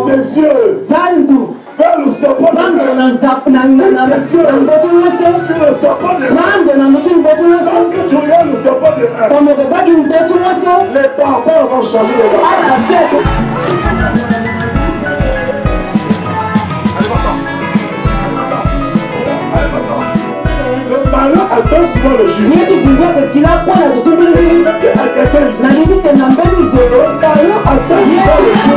des yeux vers le sapin sur le sapin de quand tu regardes le sapin de les barbares vont changer de bas. Le malheur attend souvent le juge. Le malheur attend souvent le juge.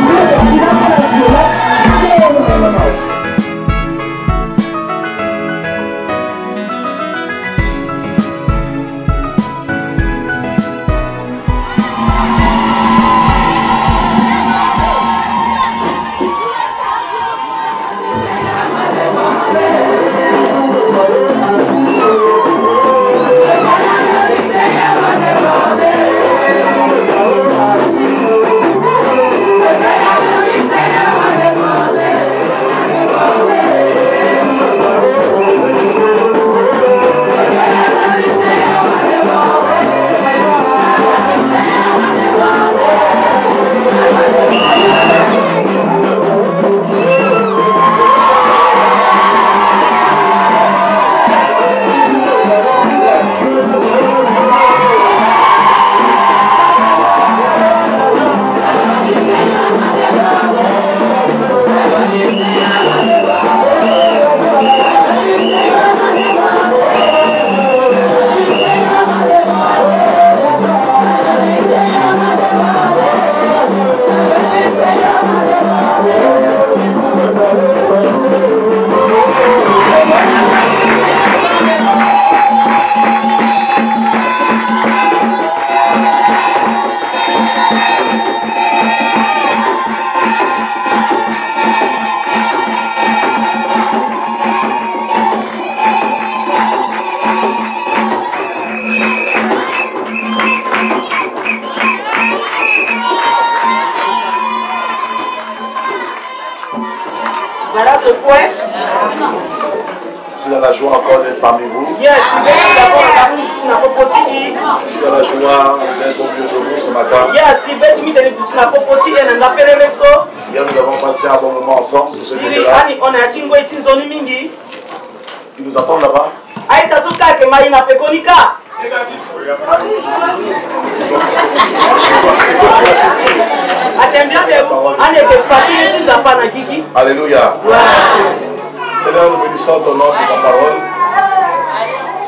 Voilà ce point. Je suis dans la joie encore d'être parmi vous. Je suis dans la joie d'être au milieu de vous ce matin. Hier, nous avons passé un bon moment ensemble. Pour ceux qui étaient là. Ils nous attendent là-bas. Alléluia. Seigneur, nous bénissons ton nom et ta parole.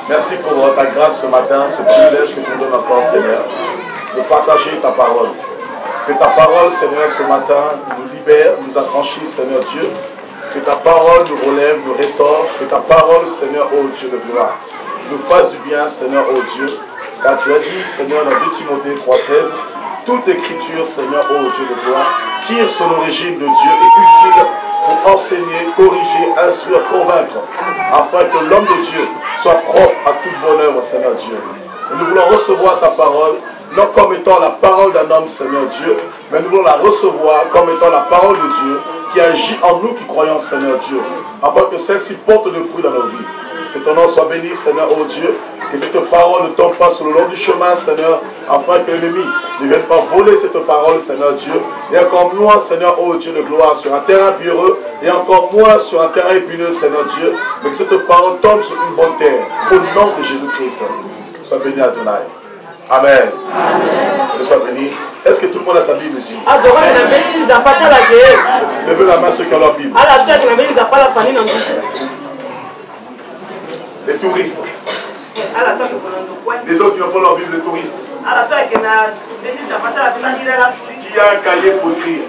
Merci pour ta grâce ce matin, ce privilège que tu nous donnes encore, Seigneur, de partager ta parole. Que ta parole, Seigneur, ce matin, nous libère, nous affranchisse, Seigneur Dieu. Que ta parole nous relève, nous restaure. Que ta parole, Seigneur, ô Dieu de gloire, nous fasse du bien, Seigneur, ô Dieu. Car tu as dit, Seigneur, dans 2 Timothée 3,16, toute écriture, Seigneur, ô Dieu de gloire, tire son origine de Dieu et utile pour enseigner, corriger, instruire, convaincre, afin que l'homme de Dieu soit propre à toute bonne œuvre, Seigneur Dieu. Et nous voulons recevoir ta parole, non comme étant la parole d'un homme, Seigneur Dieu, mais nous voulons la recevoir comme étant la parole de Dieu qui agit en nous qui croyons, Seigneur Dieu, afin que celle-ci porte le fruit dans nos vies. Que ton nom soit béni, Seigneur, ô Dieu. Que cette parole ne tombe pas sur le long du chemin, Seigneur, afin que l'ennemi ne vienne pas voler cette parole, Seigneur Dieu. Et encore moins, Seigneur, ô Dieu de gloire, sur un terrain pierreux, et encore moins sur un terrain épineux, Seigneur Dieu. Mais que cette parole tombe sur une bonne terre, au nom de Jésus-Christ. Sois béni à ton âme. Amen. Que sois béni. Est-ce que tout le monde a sa Bible ici? Levez la main ceux qui ont leur Bible. Les touristes. Les autres qui n'ont pas leur Bible, les touristes. Qui a un cahier pour écrire?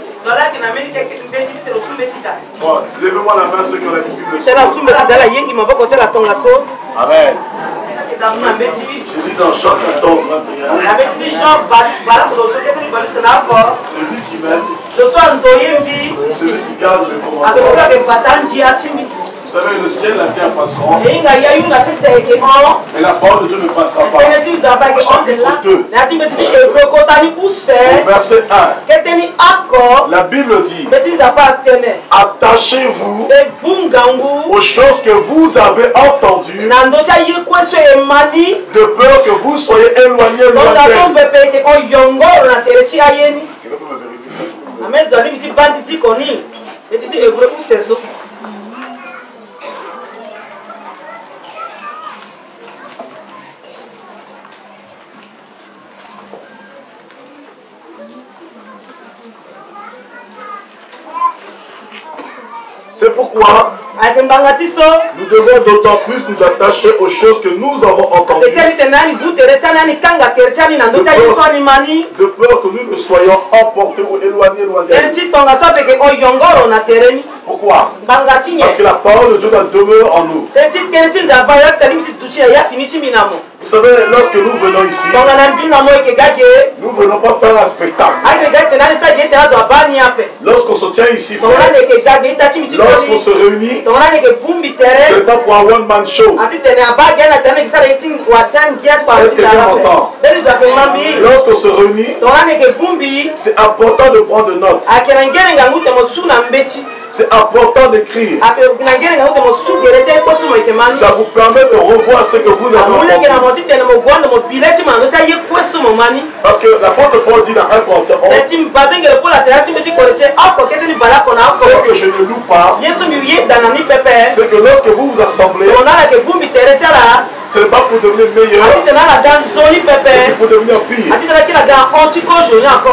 Bon, levez-moi la main ceux qui ont la Bible. Amen. Je lis dans Jean 14, 21. Celui qui m'aime, c'est celui qui garde le commandement. Vous savez, le ciel et la terre passeront, mais la parole de Dieu ne passera pas. Chapitre 2, verset 1. La Bible dit: attachez-vous aux choses que vous avez entendues, de peur que vous soyez éloignés loin d'elles. Quelqu'un peut me vérifier ça? C'est pourquoi nous devons d'autant plus nous attacher aux choses que nous avons entendues, de peur que nous ne soyons emportés ou éloignés loin d'elle. Pourquoi? Parce que la parole de Dieu demeure en nous. Vous savez, lorsque nous venons ici, nous ne venons pas faire un spectacle. Lorsqu'on se tient ici, lorsqu'on se réunit, ce n'est pas pour un one-man show. Est-ce que quelqu'un m'entend? Lorsqu'on se réunit, c'est important de prendre note. C'est important d'écrire. Ça vous permet de revoir ce que vous avez entendu. Parce que l'apôtre Paul dit dans 1 Corinthiens 11, ce que je ne loue pas, c'est que lorsque vous vous assemblez, ce n'est pas pour devenir meilleur, c'est pour devenir pire.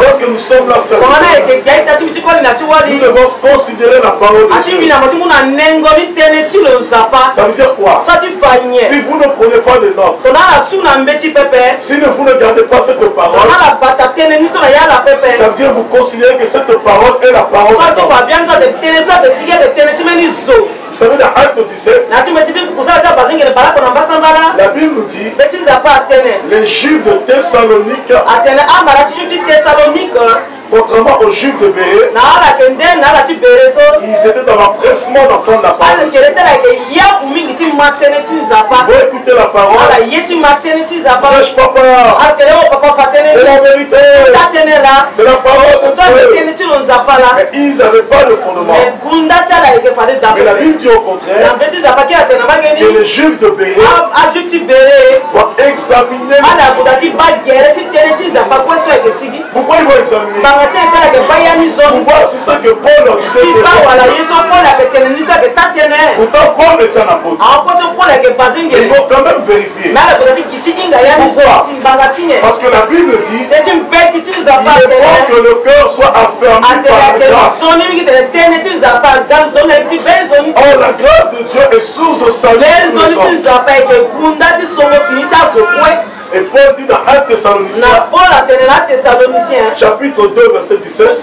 Lorsque nous sommes là, frères et sœurs, nous devons considérer la parole de Dieu. Ça veut dire quoi? Si vous ne prenez pas de notes, si vous ne gardez pas cette parole, ça veut dire que vous considérez que cette parole est la parole de Dieu. Vous savez, dans Acte 17, la Bible nous dit les Juifs de Thessalonique, contrairement aux Juifs de Béret, ils étaient dans l'empressement d'entendre la parole. Ils vont écouter la parole. Prêche papa, c'est la vérité, c'est la parole de Dieu. Mais ils n'avaient pas de fondement. Mais la Bible dit au contraire que les Juifs de Béret vont examiner. Pourquoi ils vont examiner? Pour voir si ce que Paul leur disait. Pourtant Paul est un apôtre. Et ils vont quand même vérifier. Pourquoi? Parce que la Bible dit il est bon que le cœur soit affermi par la grâce. Or la grâce de Dieu est source de salut pour les hommes. Et Paul dit dans 1 Thessaloniciens, chapitre 2, verset 17,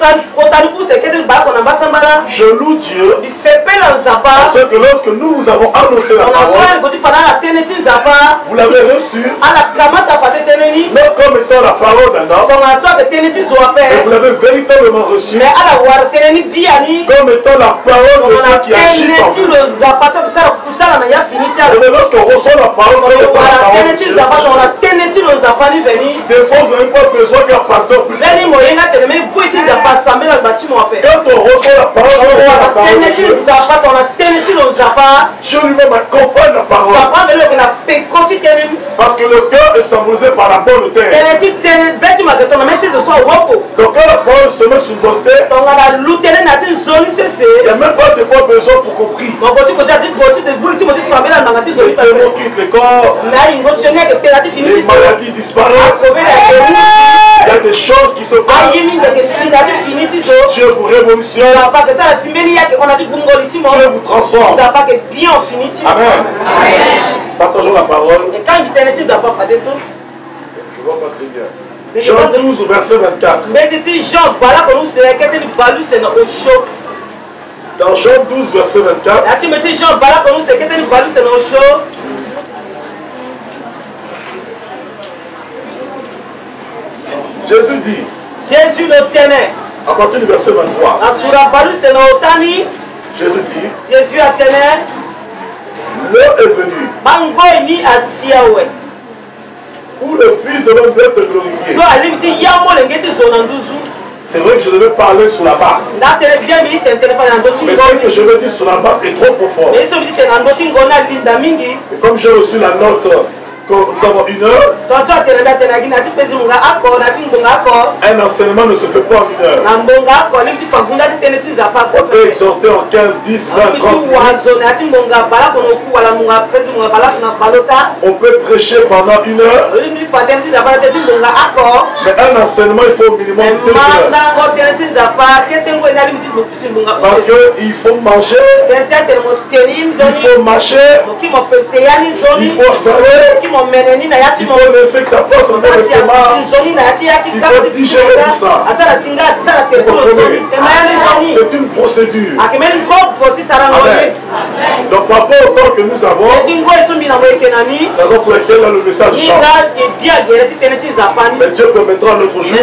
je loue Dieu parce que lorsque nous vous avons annoncé la parole, vous l'avez reçue non comme étant la parole d'un homme, mais vous l'avez véritablement reçue comme étant la parole de Dieu qui agit en vous. C'est lorsqu'on reçoit la parole comme étant la parole de Dieu. Des fois, vous n'avez pas besoin qu'un pasteur puisse. Quand on reçoit la parole de Dieu, Dieu lui-même accompagne la parole. Parce que le cœur est symbolisé par la bonne terre. Donc quand la parole se met sur notre terre, il n'y a même pas de fois besoin pour qu'on prie. Les démons quittent le corps, les maladies disparaissent, il y a des choses qui se passent. Dieu vous révolutionne, Dieu vous transforme. Amen. Partageons la parole. Je vois pas très bien. Jean 12, verset 24. Dans Jean 12, verset 24, Jésus dit, à partir du verset 23, Jésus dit, l'heure est venue où le Fils de l'homme doit être glorifié. C'est vrai que je devais parler sur la barque. Mais ce que je veux dire sur la barque est trop profond. Et comme j'ai reçu la note Comme 1 heure. Un enseignement ne se fait pas en 1 heure. On peut exhorter en 15, 10, 20, 30 minutes. On peut prêcher pendant 1 heure. Mais un enseignement, il faut au minimum 2 heures. Parce qu'il faut manger, il faut marcher, il faut avaler, il faut laisser que ça passe dans l'estomac, il faut digérer tout ça. C'est une procédure. Amen. Donc par rapport au temps que nous avons, c'est la raison pour laquelle le message change. Mais Dieu permettra un autre jour,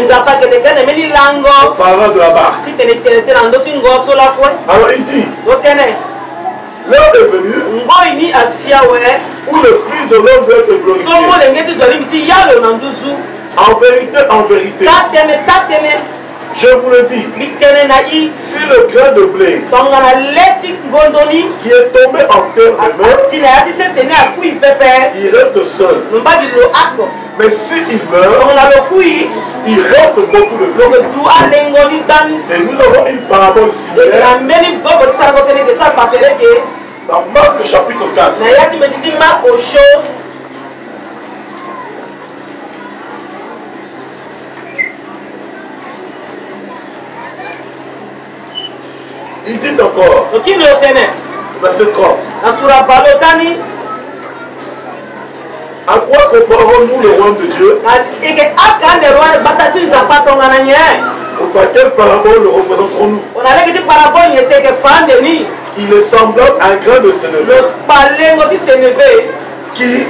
on parlera de la barque. Alors il dit, l'heure est venue où le Fils de l'homme doit être glorifié. En vérité, je vous le dis, si le grain de blé qui est tombé en terre demeure, il reste seul. Mais s'il meurt, il reste beaucoup de fruits. Et nous avons une parabole similaire dans Marc chapitre 4. Il dit encore, verset 30. À quoi comparons-nous le royaume de Dieu? Ou par quelle parabole le représenterons-nous? Il est semblable à un grain de sénévé qui,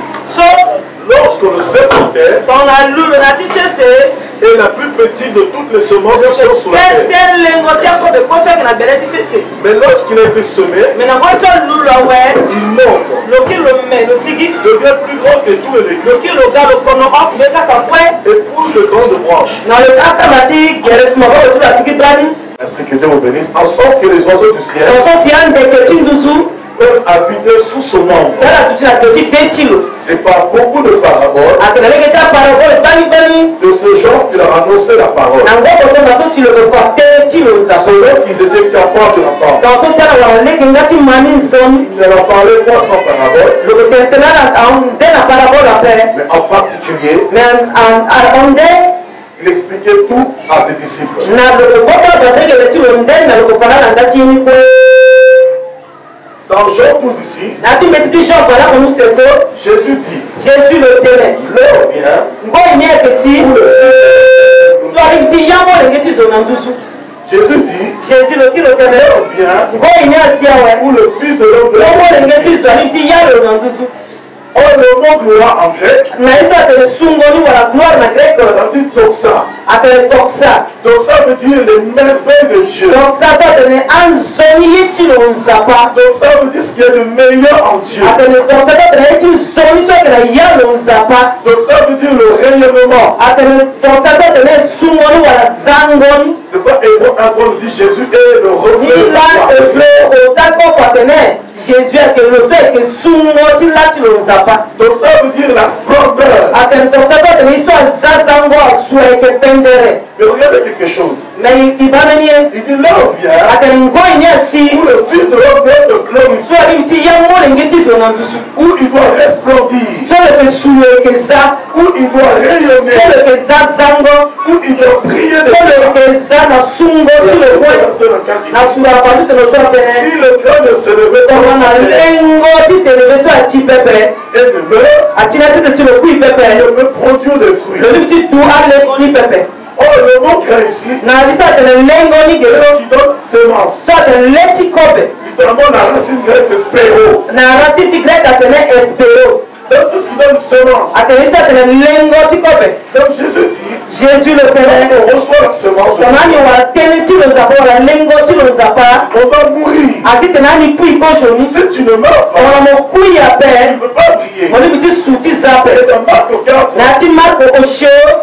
lorsqu'on le sème en terre, est la plus petite de toutes les semences qui sont sur la terre. Mais lorsqu'il a été semé, il monte, devient plus grand que tous les légumes, et pousse de grandes branches. Ainsi que Dieu vous bénisse, en sorte que les oiseaux du ciel peuvent habiter sous son ombre. C'est par beaucoup de paraboles de ce genre qu'il a annoncé la parole. Selon qu'ils étaient capables de l'entendre. Il ne leur parlait pas sans parabole. Mais en particulier, il expliquait tout à ses disciples. Dans Jean 12 ici, Jésus dit, l'heure vient Jésus dit, l'heure vient où le Fils de l'homme or le mot gloire en grec, ça dit doxa. Doxa veut dire les merveilles de Dieu. Doxa veut dire ce qui est le meilleur en Dieu. Doxa veut dire le rayonnement. C'est pas Hébreu 1 nous dit Jésus est le reflet de sa gloire. Donc ça veut dire la splendeur. Mais regardez quelque chose. Il dit l'heure vient où le Fils de l'homme doit être glorifié, où il doit resplendir, où il doit rayonner, où il doit briller de si le grain de s'élever et demeure, il peut produire des fruits. Oh, le mot grain ici, c'est qui donne sémence. Littéralement, la racine grecque, c'est spéro. Donc, c'est ce qui donne semence. Donc, Jésus dit, on reçoit la semence, on va mourir. Si tu ne meurs pas, tu ne peux pas briller. Et dans Marc 4,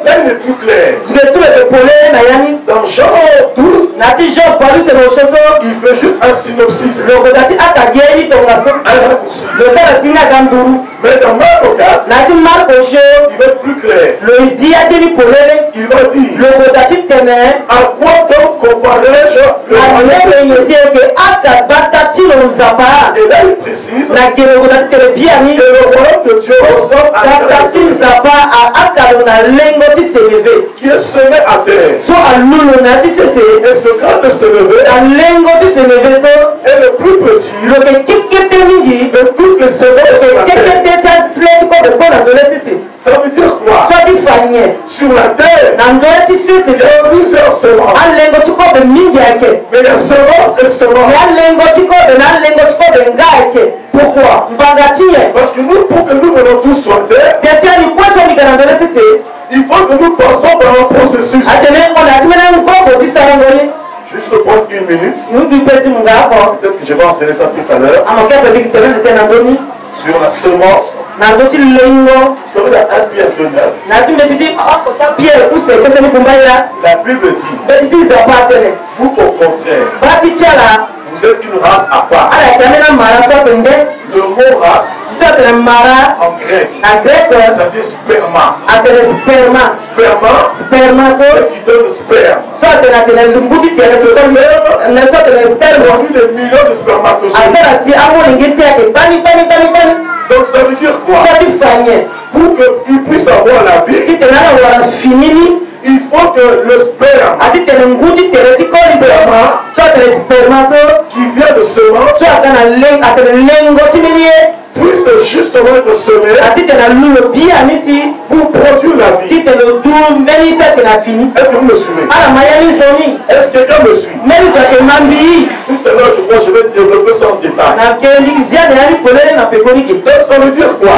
là, il est plus clair. Dans Jean 12, Il fait juste un synopsis. Un raccourci. Mais dans Marc 4, il va être plus clair. Il va dire à quoi donc comparais-je le royaume de Dieu? Et là il précise que le royaume de Dieu ressemble à un qui est semé à terre. Et ce grain de s'élever est le plus petit de toutes les semences de la terre. Ça veut dire quoi? Sur la terre, il y a plusieurs semences. Mais il y a semence et semence. Pourquoi? Parce que nous, pour que nous venons tous sur la terre, il faut que nous passions par un processus. Juste prendre une minute. Peut-être que je vais enseigner ça tout à l'heure. Sur la semence. Vous savez, dans 1 Pierre 2,9, la Bible dit, vous au contraire, vous êtes une race à part. Le mot race, en grec, ça veut dire sperma. Sperma, qui donne le sperme. Ce sperme, il y a des millions de spermatozoïdes. Donc ça veut dire quoi? Pour qu'il puisse avoir la vie, il faut que le sperme qui vient de semence puisse justement être semé pour produire la vie. Est-ce que vous me suivez? Est-ce que quelqu'un me suit? Tout à l'heure, je crois que je vais développer ça en détail. Donc ça veut dire quoi?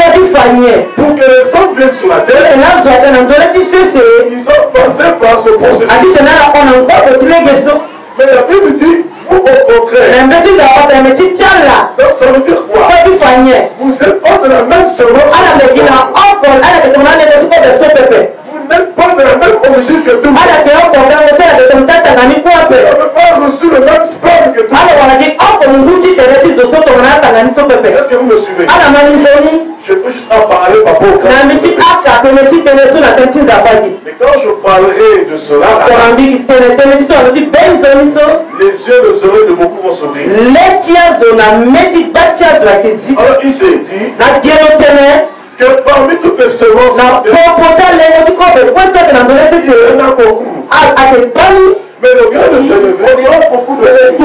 Pour que les hommes viennent sur la terre, ils doivent passer par ce processus. Mais la Bible dit, vous au contraire. Donc ça veut dire quoi? Vous n'êtes pas de la même semence. Vous n'êtes pas de la même origine que tout. Vous n'avez pas reçu le même sperme que tout. Est-ce que vous me suivez? Je peux juste en parler par rapport au cas. Mais quand je parlerai de cela, les yeux de soleil de beaucoup vont s'ouvrir. Alors ici il dit que parmi toutes les semences, il y en a beaucoup. Mais le grain de s'élever, il y a beaucoup de fruits.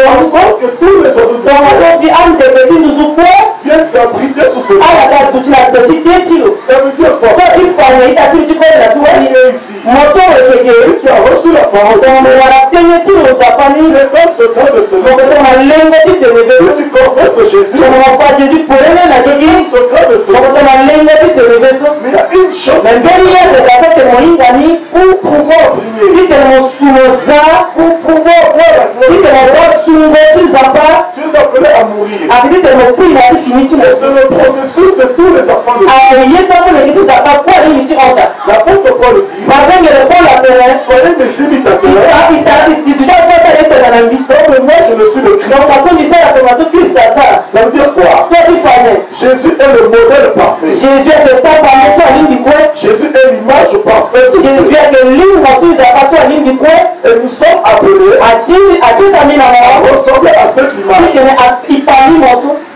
En sorte que tous les oiseaux viennent s'abriter sous ce grain. Ça veut dire quoi? Il est ici. Et tu as reçu la parole. Et comme ce grain de s'élever, si tu confesses Jésus, comme ce grain de s'élever, mais il y a une chose pour pouvoir briller. Pour pouvoir voir la gloire, tu es appelé à mourir. Et c'est le processus de tous les enfants de Dieu. L'apôtre Paul dit, soyez mes imitateurs, comme moi je le suis le Christ. Ça veut dire quoi? Jésus est le modèle parfait. Jésus est l'image parfaite. Et nous sommes appelés à ressembler à cette image.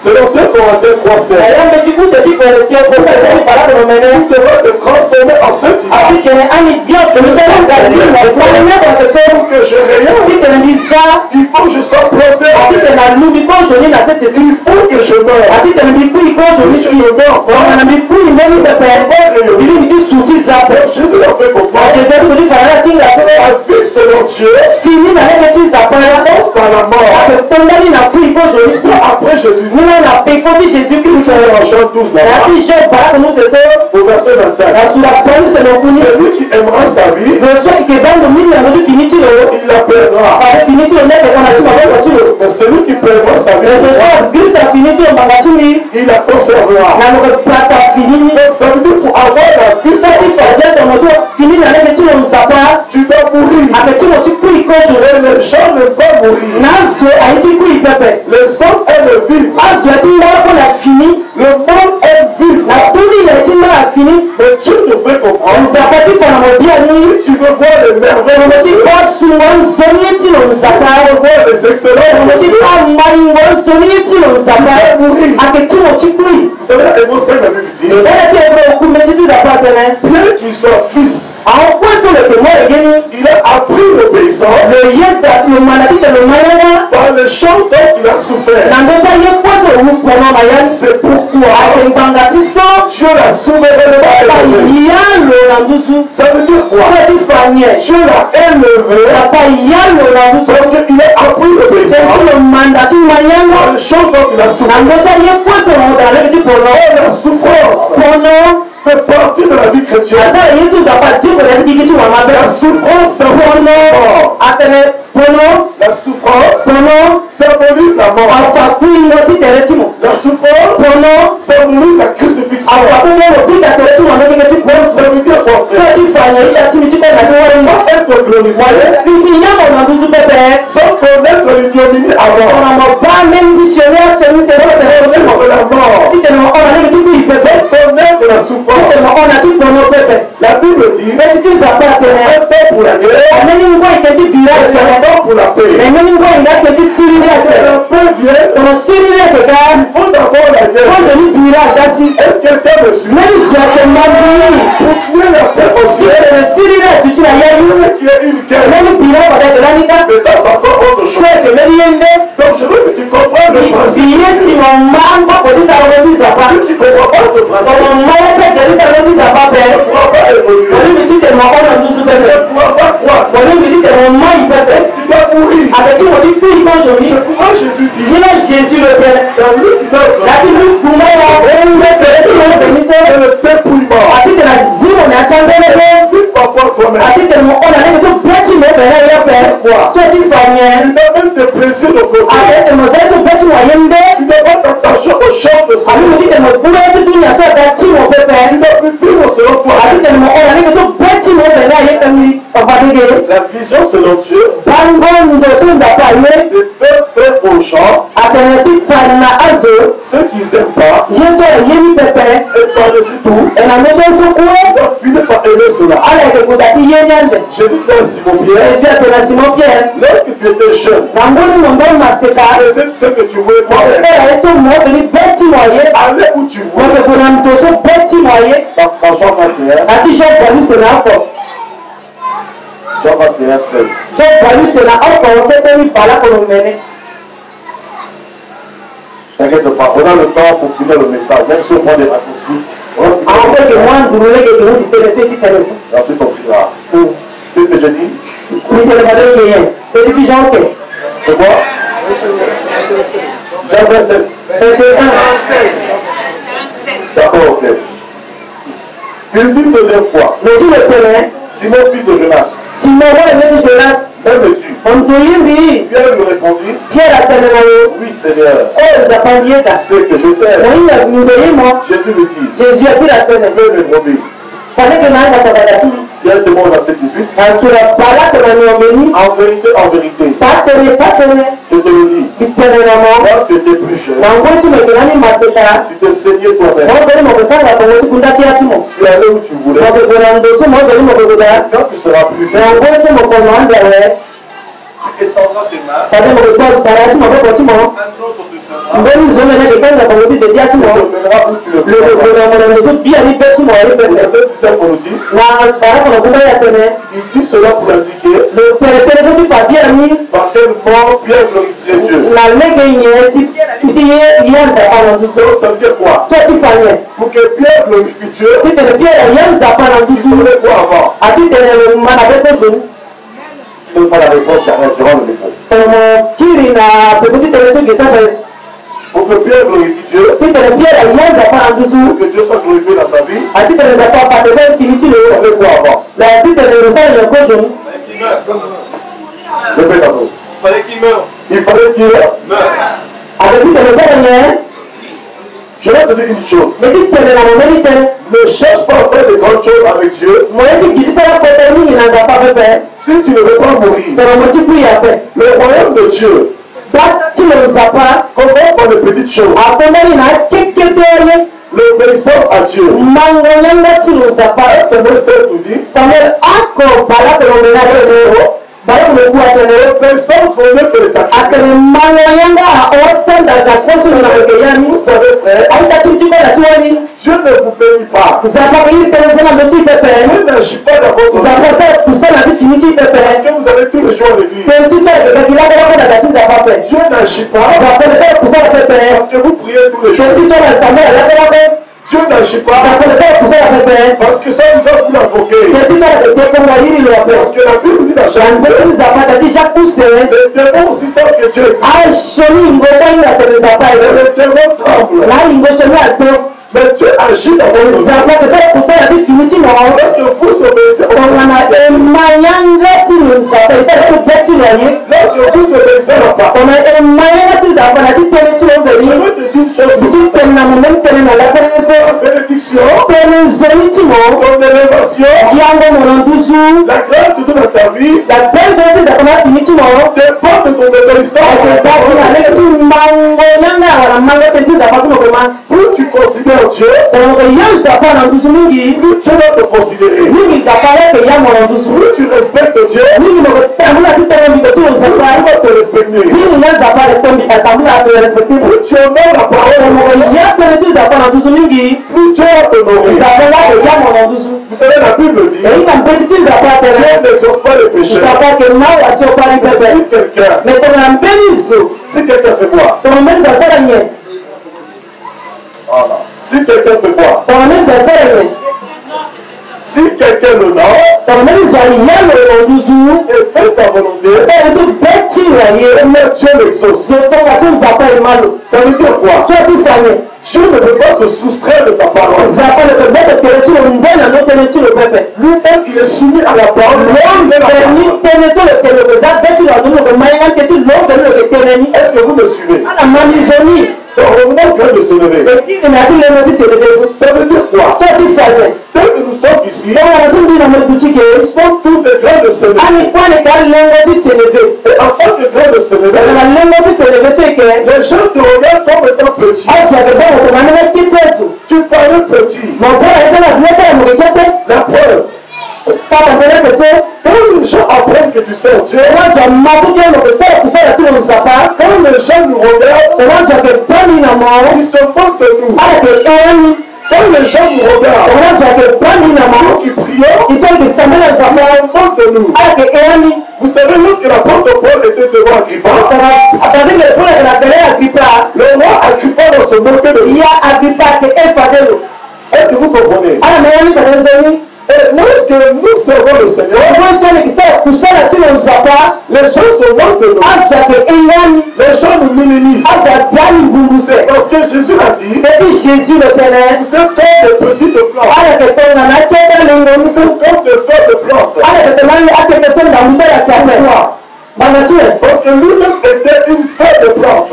Selon 2 Corinthiens 3,7, vous devez être transformés en cette image. Pour que je rayonne, il faut que je sois planté en lui. Il faut que je meure. Si je meurs, Jésus l'a fait comprendre. La vie selon Dieu commence par la mort. Après Jésus, nous en Jean 12 au verset 25. Celui qui aimera sa vie, il la perdra. Mais celui qui perdra sa vie, il la conservera. Donc ça veut dire pour avoir la vie, tu dois mourir. Et les gens ne vont mourir. Les hommes aiment vivre. Le monde aime vivre. Mais tu devrais comprendre. Si tu veux voir les merveilles, tu veux voir les excellences, tu veux mourir. Vous savez, Hébreux 5 la Bible dit, bien qu'il soit fils, il a appris l'obéissance par le chant dont il a souffert. C'est pourquoi Dieu l'a souverainement élevé. Ça veut dire quoi? Dieu l'a élevé parce qu'il a appris l'obéissance par le chant dont il a souffert. La souffrance fait partie de la vie chrétienne. La souffrance symbolise la mort. La souffrance symbolise la crucifixion. Ça veut dire quoi, frère? Pas être glorifié sans connaître l'ignominie avant. Sans connaître la souffrance. La Bible dit un temps pour la guerre, un temps pour la paix. La paix vient, il faut d'abord la guerre. Est-ce que quelqu'un me suit? Pour qu'il y ait la paix aussi, il faut qu'il y ait une guerre. Mais ça, c'est encore autre chose. Donc je veux que tu comprennes le principe. Si tu ne comprends pas ce principe, tu ne pourras pas évoluer. Tu ne pourras pas croire. Tu dois mourir. C'est pourquoi Jésus dit dans Luc 9, c'est le dépouillement. Dis papa toi-même. Il doit mettre tes plaisirs de côté. Tu dois pas t'attacher au champ de son. Tu dois vivre selon toi. La vision selon Dieu, c'est faire aux gens ceux qui n'aiment pas, et par-dessus tout, ils doivent finir par aimer cela. Jésus dit à Simon Pierre, lorsque tu étais jeune, tu faisais ce que tu voulais pas faire. Allez où tu voulais. Dans Jean 21, Jean 21, 16. T'inquiète pas, on a le temps pour finir le message, même si on prend des raccourcis. Ensuite on priera. Qu'est-ce que j'ai dit? C'est quoi? Jean 27. D'accord, ok. Il dit une deuxième fois. Simon, fils de Jonas. M'aimes-tu? Pierre lui répondit, oui Seigneur, tu sais que je t'aime. Jésus lui dit, veux mes brebis. Directement au verset 18. En vérité, je te le dis, quand tu étais plus jeune, tu te saignais toi-même. Tu allais où tu voulais. Quand tu seras plus vieux, tu étendras tes mains, un autre te sauvera, tu te mèneras où tu le veux. Le verset 19 pour nous dire, il dit cela pour indiquer par quel mort Pierre glorifierait Dieu. Donc ça veut dire quoi? Pour que Pierre glorifie Dieu, il faudrait quoi avant? Tu ne donnes pas la réponse, je rends le micro. Pour que Pierre glorifie Dieu, pour que Dieu soit glorifié dans sa vie, il faudrait quoi avant? Répète à vous. Il fallait qu'il meure. Il fallait qu'il meure. Je vais te dire une chose. Ne cherche pas à faire de grandes choses avec Dieu. Si tu ne veux pas mourir, le royaume de Dieu commence par de petites choses. L'obéissance à Dieu. Samuel 16 nous dit l'obéissance vaut mieux que les sacrifices. Vous savez, frère, Dieu ne vous bénit pas. Dieu n'agit pas dans votre vie parce que vous avez tous les jours à l'église. Dieu n'agit pas parce que vous priez tous les jours. Dieu n'agit pas parce que ça vous a vous l'invoquer. Parce que la Bible dit dans Jacques, les démons aussi savent que Dieu existe. Et les démons tremblent. Mais Dieu agit dans votre vie. Lorsque vous obéissez à la parole, je veux te dire une chose. La bénédiction, ton élévation, la grâce de toute ta vie dépend de ton obéissance. Plus tu considères Dieu, plus tu vas te considérer. Plus tu respectes Dieu, plus tu vas te respecter. Plus tu honores la parole, plus tu vas te honorer. Vous savez, la Bible dit Dieu n'exauce pas les péchés. Si quelqu'un fait quoi? Voilà. Si quelqu'un fait quoi? Si quelqu'un l'honore et fait sa volonté, Dieu l'exauce. Ça veut dire quoi? Dieu ne peut pas se soustraire de sa parole. Lui-même, il est soumis à la parole. Est-ce que vous me suivez? Donc, revenons au de se lever. Ça veut dire quoi? Tel que nous sommes ici, nous sommes tous des grains de se lever. Et en tant que grains de se lever, les gens te regardent comme étant petit. Tu parais petit. La preuve. Quand les gens apprennent que tu sers Dieu, quand les gens nous regardent, ils se moquent de nous. Quand les gens nous regardent, nous qui prions, ils se moquent de nous. Vous savez, lorsque l'apôtre Paul était devant Agrippa, le roi Agrippa ne se moquait de lui. Est-ce que vous comprenez? Et lorsque nous servons le Seigneur, les gens se moquent de nous. Les gens nous minimisent. C'est parce que Jésus l'a dit, vous êtes comme des petites plantes. Vous êtes comme des feuilles de plantes. Parce que lui-même était une feuille de plante.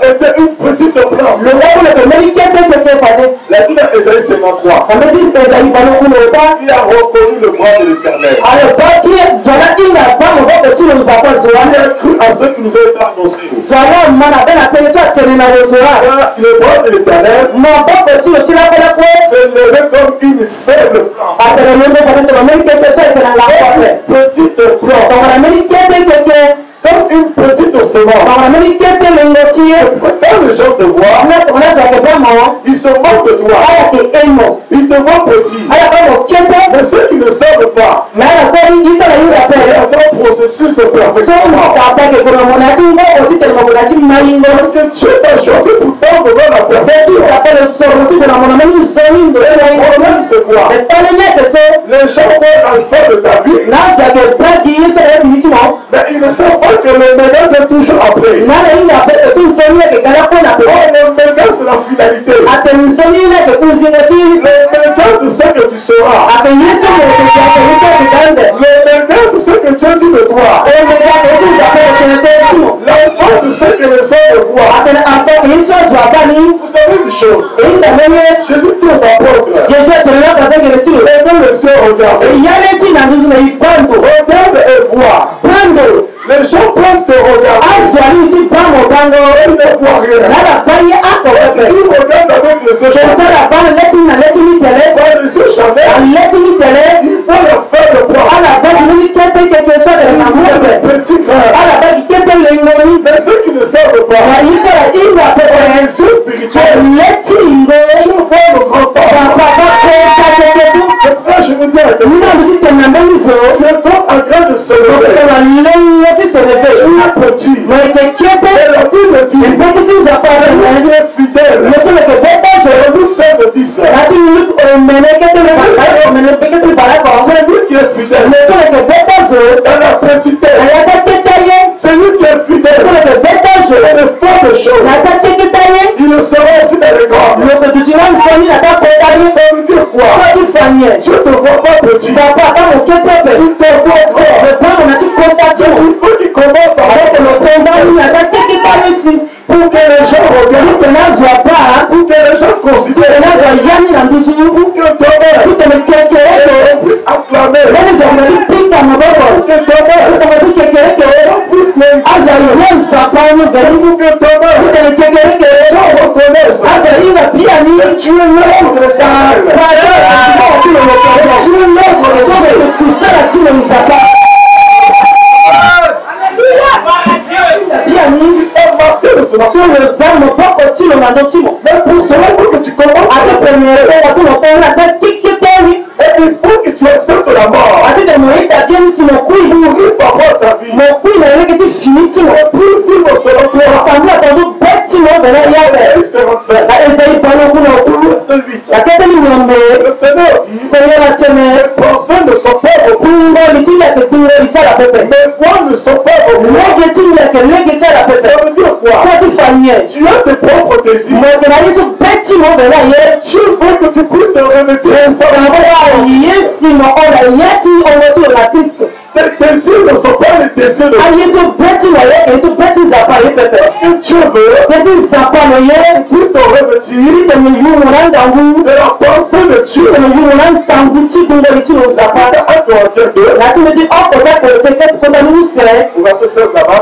Était une petite plante. La Bible d'Ésaïe 53. Il a reconnu le bras de l'Éternel. Il a cru à ce qui nous a été annoncé. Le bras de l'Éternel se levait comme une faible plante. Petite plante. Comme une petite semence. Quand les gens te voient, ils se moquent de toi. Ils te voient petit. Mais ceux qui ne savent pas, il y a un processus de perfection. Parce que Dieu t'a choisi pour tendre vers la perfection. Le problème, c'est quoi? Les gens voient l'alpha de ta vie, mais ils ne savent pas que le méga est toujours après. Le méga, c'est la finalité. Le méga, c'est ce que tu seras. Le méga, c'est ce que Dieu dit de toi. chimo. L'enfant, c'est ce que les hommes voient. Vous savez une chose. Jésus dit aux apôtres. Et quand les yeux regardent, regarde et vois. Les gens peuvent te regarder. Ils ne voient rien. Ils regardent avec les yeux charnels. Les yeux charnels, il faut leur faire le poids. Petit grain. Mais ceux qui ne savent pas, les yeux spirituels, je vois le grand-père. C'est pourquoi je me dis à toi, tu es comme un grain de semoule. Tu es petit. Et la Bible dit, il est fidèle. C'est Luc 16 et 10. C'est lui qui est fidèle. Dans la petitesse. C'est lui qui est fidèle. Dans les fortes choses. Il le sera aussi dans les grandes. Ça veut dire quoi? Dieu ne te voit pas petit. Il te voit grand. Il faut qu'il commence par pour que les gens regardent, pour que les gens considèrent, pour que toi-même puisse acclamer, pour que toi-même puisse pour que toi-même les gens reconnaissent que tu es l'œuvre de Dieu. Tu es l'œuvre de Dieu. Mais pour cela, il faut que tu commences et il faut que tu acceptes la mort. Mourir par rapport à ta vie. Plus vivre selon toi. Le Seigneur dit, les pensées ne sont pas vos mes voix ne sont pas vos voix. Ça veut dire quoi? Tu as tes propres désirs. Dieu veut que tu puisses te remettre tes désirs ne sont pas les désirs de Dieu. Parce que Dieu veut que tu puisses te revêtir de la pensée de Dieu. Verset 16 là-bas.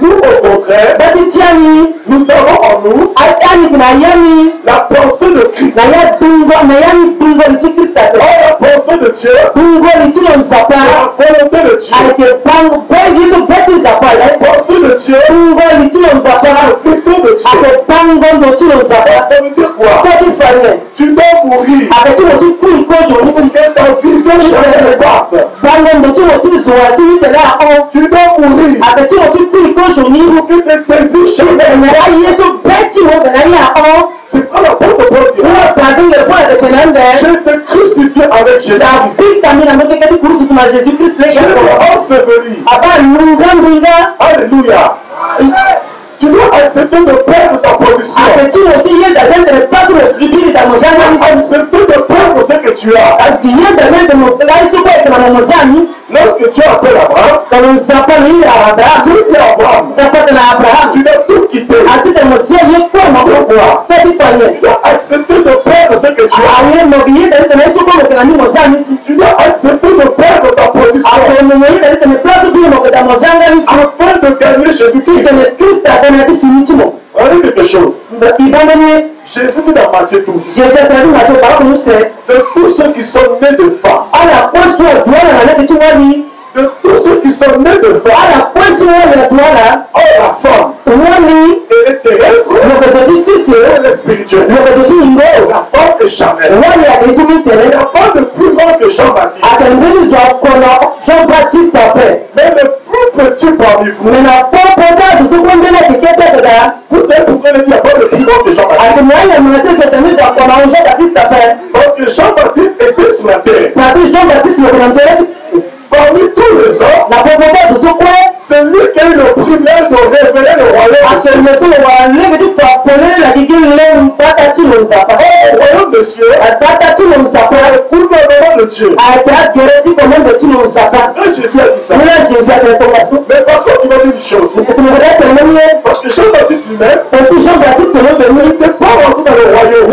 Nous au contraire, nous avons en nous la pensée de Christ. La pensée de Dieu, la volonté de Dieu, la pensée de Dieu, la vision de Dieu. Ça veut dire quoi? Tu dois mourir pour que ta vision change de part. Tu dois mourir pour que tes désirs changent de part. C'est pas la porte de Dieu. J'ai été crucifié avec Jésus. J'ai été enseveli. Alléluia. Tu dois accepter de perdre ta position. Accepter de perdre ce que tu as. Lorsque tu appelles Abraham, Dieu dit à Abraham, tu dois tout quitter. Tu dois accepter de perdre ce que tu as. Tu dois accepter de perdre ta position afin de gagner Jésus-Christ. Regardez quelque chose. Jésus dit dans Matthieu 12, de tous ceux qui sont nés de femmes, de tous ceux qui sont nés de femmes, oh la femme, elle est terrestre, elle est spirituelle. La femme est charnelle. Il n'y a pas de plus grand que Jean-Baptiste. Mais le plus petit parmi vous. Vous savez pourquoi il n'y a pas de plus grand que Jean-Baptiste? Parce que Jean-Baptiste était sur la terre. Parmi tous les hommes, c'est lui qui a eu le privilège de révéler le royaume. Au royaume de cieux, c'est le gouvernement de Dieu. Quand Jésus a dit ça. Mais par contre, il m'a dit une chose. Parce que Jean-Baptiste lui-même, il n'était pas rentré dans le royaume.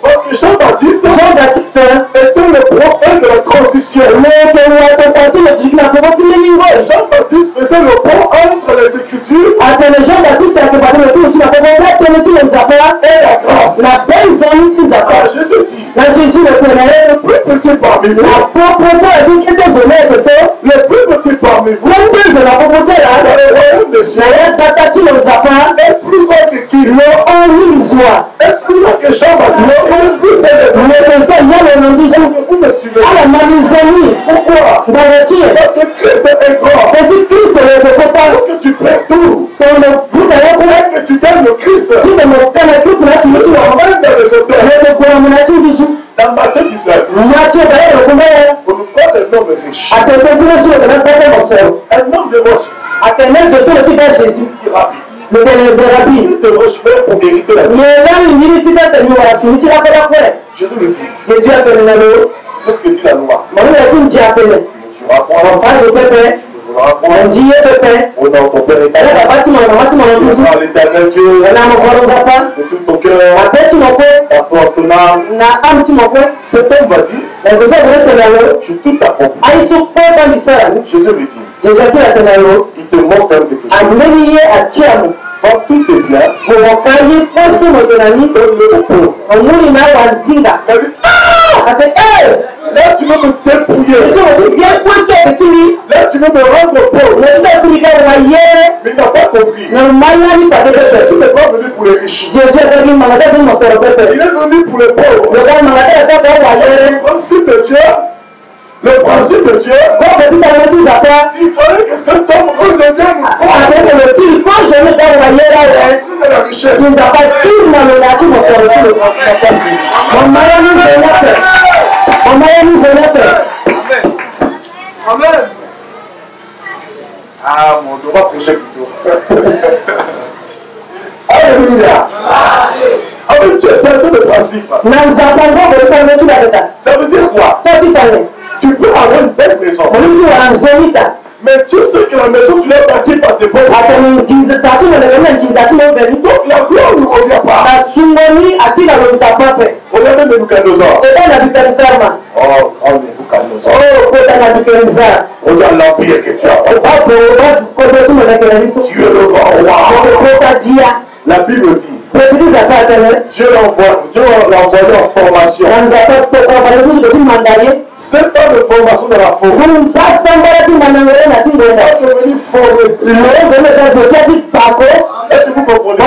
Parce que Jean-Baptiste était le prophète de la transition. Jean-Baptiste faisait le pont entre les Écritures et la grâce. Jésus dit, le plus petit parmi vous, le plus petit parmi vous, dans le royaume des cieux, est plus grand que qui? Est plus grand que Jean-Baptiste. Il est plus élevé. Vous me suivez? Pourquoi? Parce que Christ est grand. Lorsque tu prends tout, et que tu donnes le Christ, tu l'emmènes dans les auteurs. Dans Matthieu 19, on nous parle d'un homme riche. Un homme devant Jésus. Qui rapide. Il devant chemin pour mériter la vie. Jésus le dit. C'est ce que dit la loi. Tu vas prendre. On a ton Père éternel. L'éternel Dieu de tout ton cœur, ta force, ton âme. Cet homme va dire, je tout accompli. Jésus lui dit, il te manque quelque chose. Quand tout est bien, là tu veux me dépouiller. Là tu veux me rendre pauvre. Mais il n'a pas compris. Jésus n'est pas venu pour les riches. Il est venu pour les pauvres. Le principe de Dieu, il fallait que cet homme redevienne pauvre de la richesse. Amen. Ah, mon Dieu, on va prêcher plutôt. Alléluia. Amen. Dieu, c'est un peu de principe. Ça veut dire quoi? Tu peux avoir une belle maison. Mais Dieu sait que la maison, tu l'as bâtie par tes pauvres. Donc la gloire ne revient pas. Regardez Nebuchadnezzar. Oh, grand Nebuchadnezzar. Regarde l'empire que tu as. Tu es le grand roi. La Bible dit, Dieu l'a envoyé en formation. 7 ans de formation dans la forêt. Il va devenir forestier. Est-ce que vous comprenez?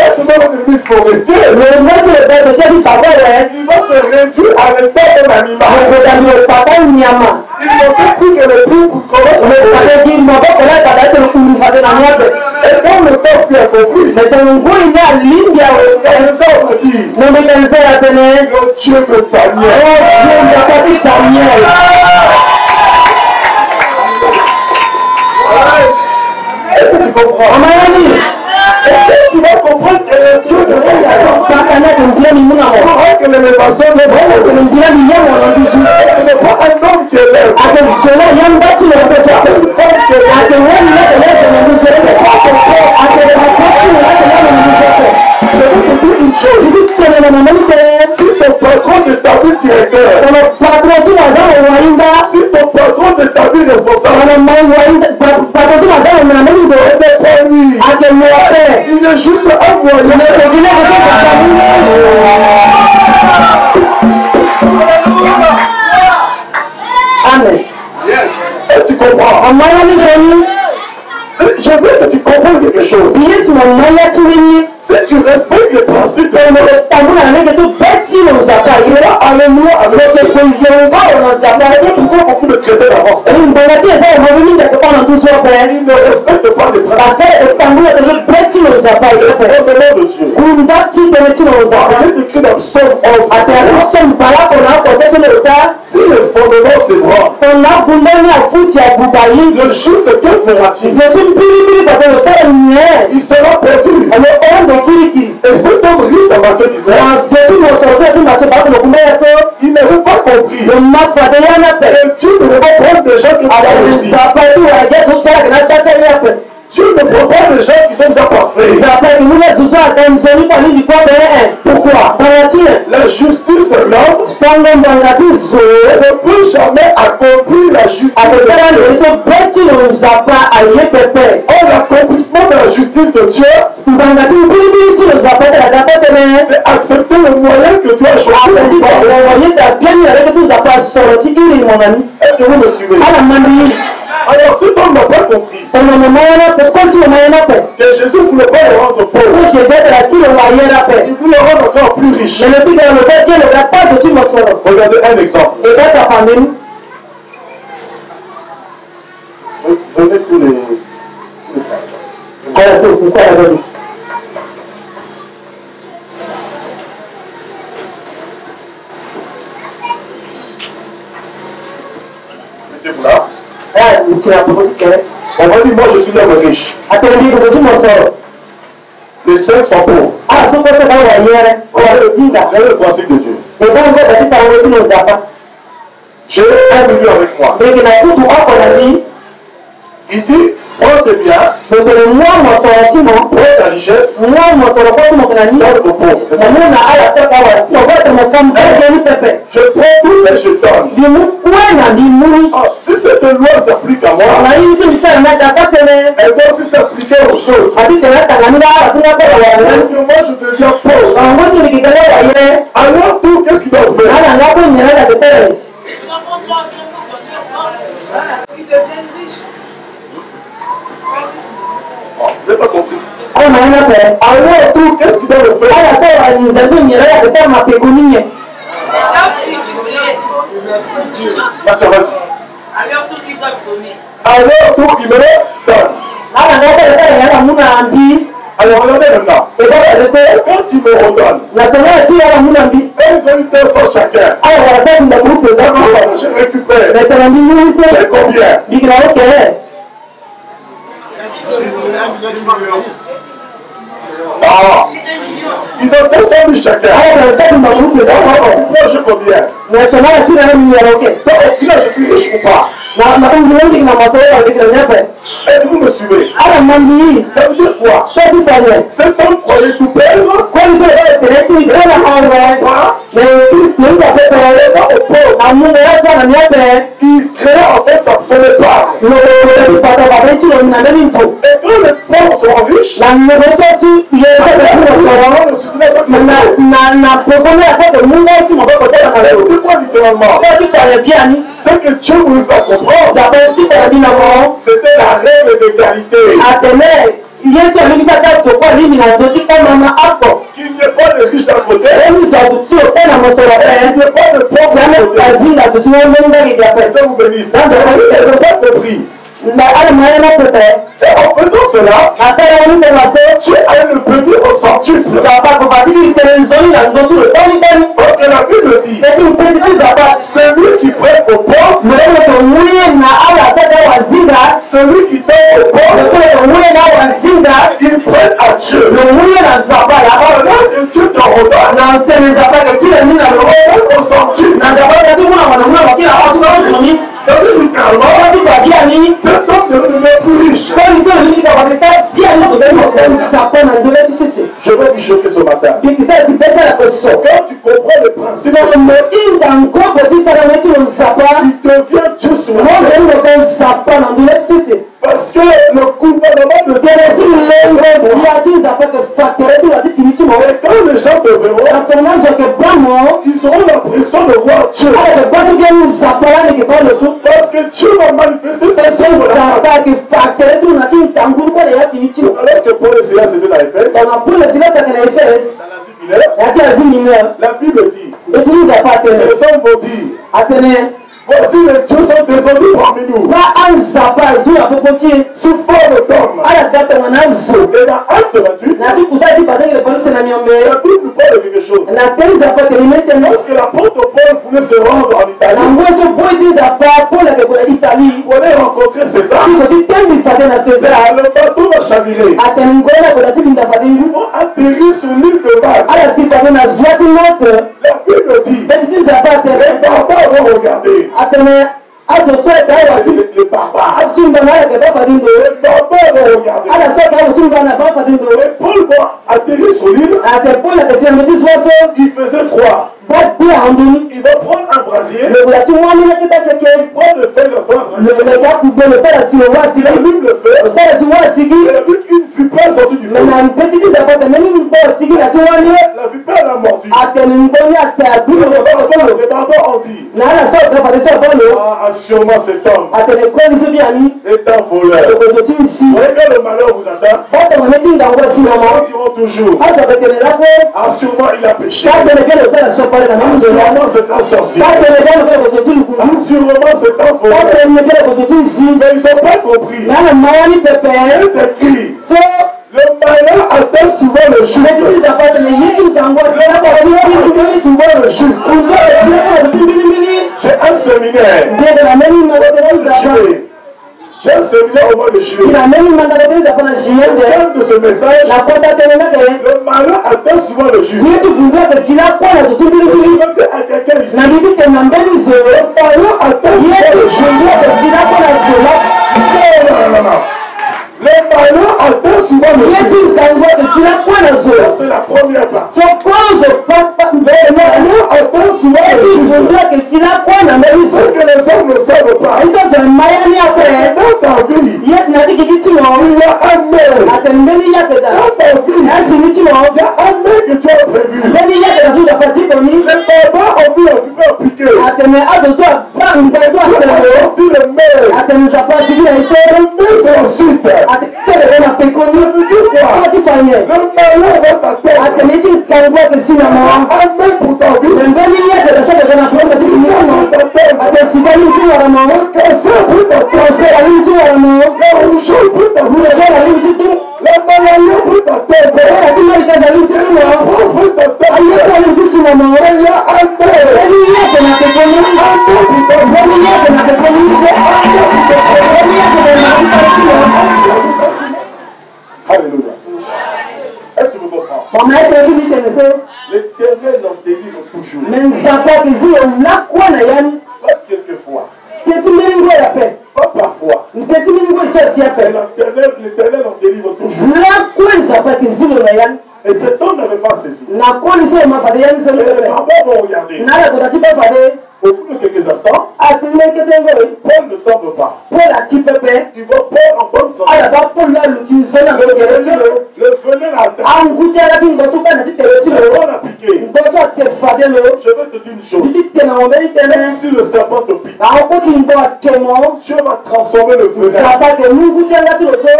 Est-ce que va devenir forestier? Il va se réduire à l'état d'un animal. Il n'aurait plus que le plus pour commencer. Et quand le temps fut accompli, le Dieu de Daniel. Est-ce que tu comprends? Est-ce que tu vas comprendre que le Dieu de Daniel, que l'élévation de Dieu, ce n'est pas un homme qui élève, une femme qui élève. Je vais te dire une chose. Si ton patron t'établit directeur, si ton patron t'établit responsable, il est juste un moyen. Amen. Yes. Est-ce que tu comprends? Je veux que tu comprennes quelque chose. Si tu respectes les principes, tu vas alléluia avec ce pays. Pourquoi beaucoup de chrétiens avancent? Ils ne respectent pas pas de bras. Parce que le tambour est le petit nos appareils. Le fondement de Dieu. Kundati de petit nos appareils. Il est écrit dans Psaume 11. À ce moment-là, on a porté le tas. Si le fondement s'ébranle, On a boulé à foutre à Boubaï. le jour de quel fera-t-il? Je suis pili ça fait le seul lumière. Il sera perdu. On est homme de Kiriki. Et cet homme riche dans Matthieu 19, il n'avait pas compris. Le mafadéana Et Dieu ne veut pas prendre des gens qui ont déjà réussi. Dieu ne prend pas des gens qui sont déjà parfaits. Pourquoi? La justice de l'homme ne peut jamais accomplir la justice de Dieu. Or, l'accomplissement de la justice de Dieu, c'est accepter le moyen que tu as choisi. Est-ce que vous me suivez? Alors, cet homme n'a pas compris que Jésus ne voulait pas le rendre pauvre. Il voulait le rendre encore plus riche. Regardez un exemple. Venez tous les 5. Mettez-vous là. On va dire, moi je suis l'homme riche. Les 5 sont pauvres. Regardez le principe de Dieu. J'ai 1 million avec moi. Il dit, prends tes biens, prends ta richesse, donne aux pauvres. C'est ça. Je prends tout et je donne. Si cette loi s'applique à moi, elle doit aussi s'appliquer aux autres. Est-ce que moi je deviens pauvre? Alors tout, qu'est-ce qu'il doit faire? Vous n'avez pas compris. Alors tout, qu'est-ce qu'il doit le faire? Vas-y. Alors tout, il me donne. Alors regardez maintenant. Quand il me redonne, ils ont eu 200 chacun. Je récupère. J'ai combien? Non. Ils ont 200 000 chacun. Moi, j'ai combien? Donc, au final, je suis riche ou pas? Est-ce que vous me suivez? Ça veut dire quoi? Cet homme croyait tout perdre. Il créait en fait sa son épargne. Et quand les pauvres sont riches, c'est quoi littéralement? Ce que Dieu ne voulait pas comprendre, c'était la règle d'égalité. Qu'il n'y ait pas de riches d'un côté, qu'il n'y ait pas de pauvres d'un côté. Que vous bénisse. Ils n'ont pas compris. Et en faisant cela, tu as le béni au centuple. Parce que la Bible dit, celui qui prête aux pauvres, celui qui donne aux pauvres, il prête à Dieu. Alors que Dieu te redonne, au centuple. Ça veut dire littéralement, cet homme devient plus riche. Je vais vous choquer ce matin. Quand tu comprends le principe, tu deviens Dieu sur la terre. Parce que le gouvernement de Dieu, quand les gens te verront, ils auront l'impression de voir Dieu. Parce que Dieu va manifester sa chose. Alors que Paul et Silas étaient dans Éphèse, la Bible dit, ces hommes vont dire, voici les dieux sont descendus parmi nous. sous forme d'homme. Et dans Acte 28, la Bible nous parle de quelque chose. Lorsque l'apôtre Paul voulait se rendre en Italie, pour aller rencontrer César, le bateau va chavirer. Ils vont atterrir sur l'île de Malte. La Bible dit, les barbares vont regarder. Les barbares vont regarder. Et Paul va atterrir sur l'île. Il faisait froid. Il va prendre un brasier. Il prend le fer, il allume le fer. Et une vipère sortie du feu. La vipère l'a mordu. Les barbares ont dit, sûrement cet homme est un voleur. Voyez quand le malheur vous atteint, les gens diront toujours, sûrement il a péché. Sûrement c'est un sorcier. Sûrement c'est un voleur. Mais ils n'ont pas compris. Il est écrit, le malheur atteint souvent le juste. Le malheur atteint souvent le juste. J'ai un séminaire. J'ai un séminaire au mois de juillet. Le thème de ce message, le malheur atteint souvent le juste. Je veux dire à quelqu'un ici, le malheur atteint souvent le juste. Non. Le malheur atteint souvent le juste. C'est la première partie. Le malheur atteint souvent le juste. Ce que les hommes ne savent pas, c'est que dans ta vie, il y a un mail. Dans ta vie, il y a un mail que tu as prévu. Les barbares ont vu la vipère piquer. Tu as sorti le mail. Le mail, c'est la suite. Ça veut dire quoi? Le malheur va t'atteindre. Un mail pour ta vie. Le cancer peut t'atteindre. La rougeole peut t'atteindre. La maladie peut t'atteindre. La pauvre peut t'atteindre. Il y a un mail. Alléluia. Est-ce que vous comprenez? L'Éternel nous délivre toujours. Pas quelquefois. Pas parfois. L'Éternel nous délivre toujours. Et cet homme n'avait pas saisi. Les barbares vont regarder. Au bout de quelques instants, Paul ne tombe pas. Il va Paul en bonne santé. Le venin atteint. Le serpent l'a piqué. Je vais te dire une chose. Si le serpent te pique, Dieu va transformer le venin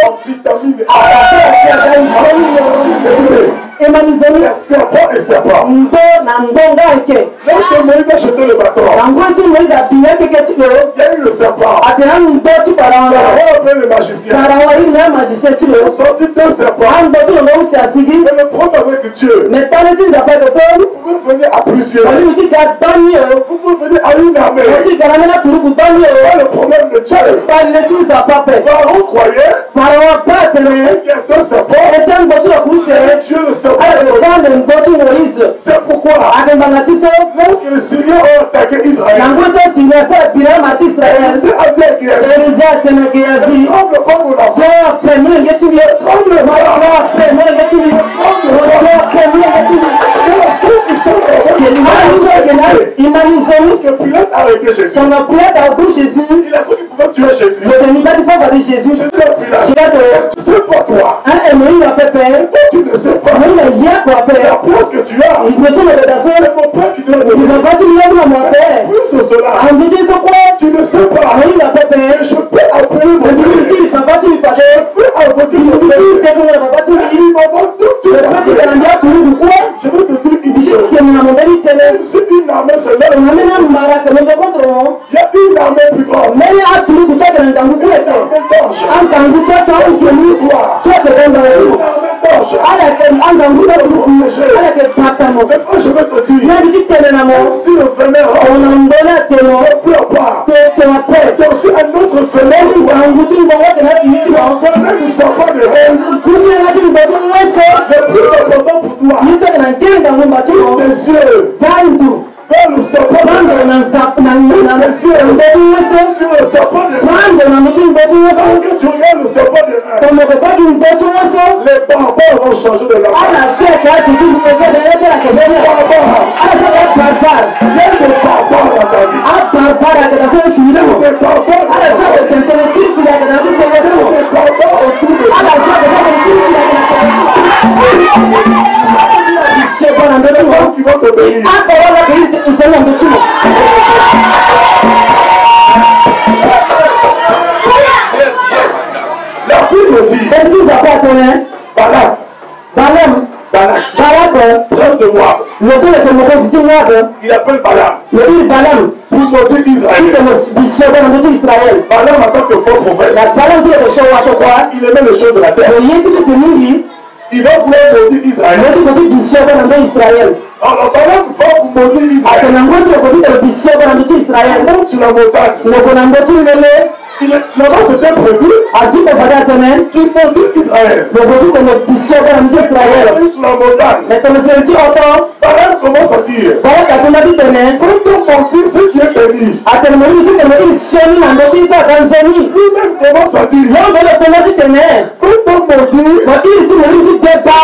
en vitamine A. Les serpents et serpents. Lorsque Moïse a jeté le bâton, il y a eu le serpent. Pharaon appelé le magicien. Ils ont sorti deux serpents. Mais le problème avec Dieu, vous pouvez venir à plusieurs. Vous pouvez venir à une armée. Le problème de Dieu, Pharaon croyait qu'il y a deux serpents. Dieu le serpent. C'est pourquoi lorsque les Syriens ont attaqué Israël, Élisée a dit à Géasi, tremble comme mon enfant, tremble que Pilate a arrêté Jésus. Il a cru qu'il pouvait tuer Jésus. Jésus a Pilate, tu sais pas toi. Et toi tu ne sais pas. La place que tu as, c'est mon Père qui te l'a donné. Plus de cela, tu ne sais pas. Et je peux appeler mon Père. Je peux invoquer mon Père. Il m'a tout tué. Je veux te dire une chose. Si une armée se lève, il y a une armée plus grande. Et d'anges. Anganguta kwa ukemu. Soit que dans le Une armée d'anges. ala que anganguta kukumeje. Ala que patamo. C'est quoi je vais te dire? Na biti telenamo. Si le venin On a mbona teno. ne pleure pas. Que la paix. Il y a aussi un autre venin. Anguti mbona tena kimiti Un wa. venin du sapin de reine. Kuzi ngati mboto mweso. Le plus important pour toi. Nito na kenga mbati. Tes yeux. Bantu. Vers le sapin de Bando reine. na mboto mweso. Sur le sapin de reine. Bando na mboto mweso. Quand tu regardes le sapin de reine, Comme le pas d'une mboto mweso. les barbares vont changer de leur Ala sio kwa kitu kimekuwa la kebele. barbares. Ala sio barbar. Il y a des barbares dans ta vie. A barbar a kada sio Il y filio. a des barbares dans Ala ta sio vie. kwa kitu la kada sio Il y a sio. des barbares autour de toi. Ala sio kwa kitu la kada sio. Sio bwana C'est les ndio. femmes qui vont te bénir. Hapo wala kitu usema ndio chini. La Bible dit, Est-ce que ça peut être Balak, Balam, Balak, prince de Moab, le seul que me dit moi, il appelle Balaam le dit Balam, pour monter il Israël. est sio bwana ndio Israël. Balaam en tant que faux prophète, La Balam ndio sio watu kwa. il aimait les choses de la terre. Yeye tisi mingi. Il va vouloir monter Israël. Ndio kuti bisio bwana ndio Israël. Alors Balaam va pour monter Israël. Atanangoti kuti bisio bwana ndio Israël. Il monte sur la montagne. Ndio na ngoti lele. Là-bas c'était prévu Atipo fada tenen. qu'il montisse Israël. Ndio kuti ndio bisio bwana ndio Il Israël. arrive sur la montagne. Mais ton senti auto. Balaam commence à dire, Bala katuna ditene. quand on monte ce qui est béni, Atanamoni ditene isioni na ngoti za kanzoni. lui-même commence à dire, Yo bala tona ditene. quand on monte, Wakili tu mwiti desa.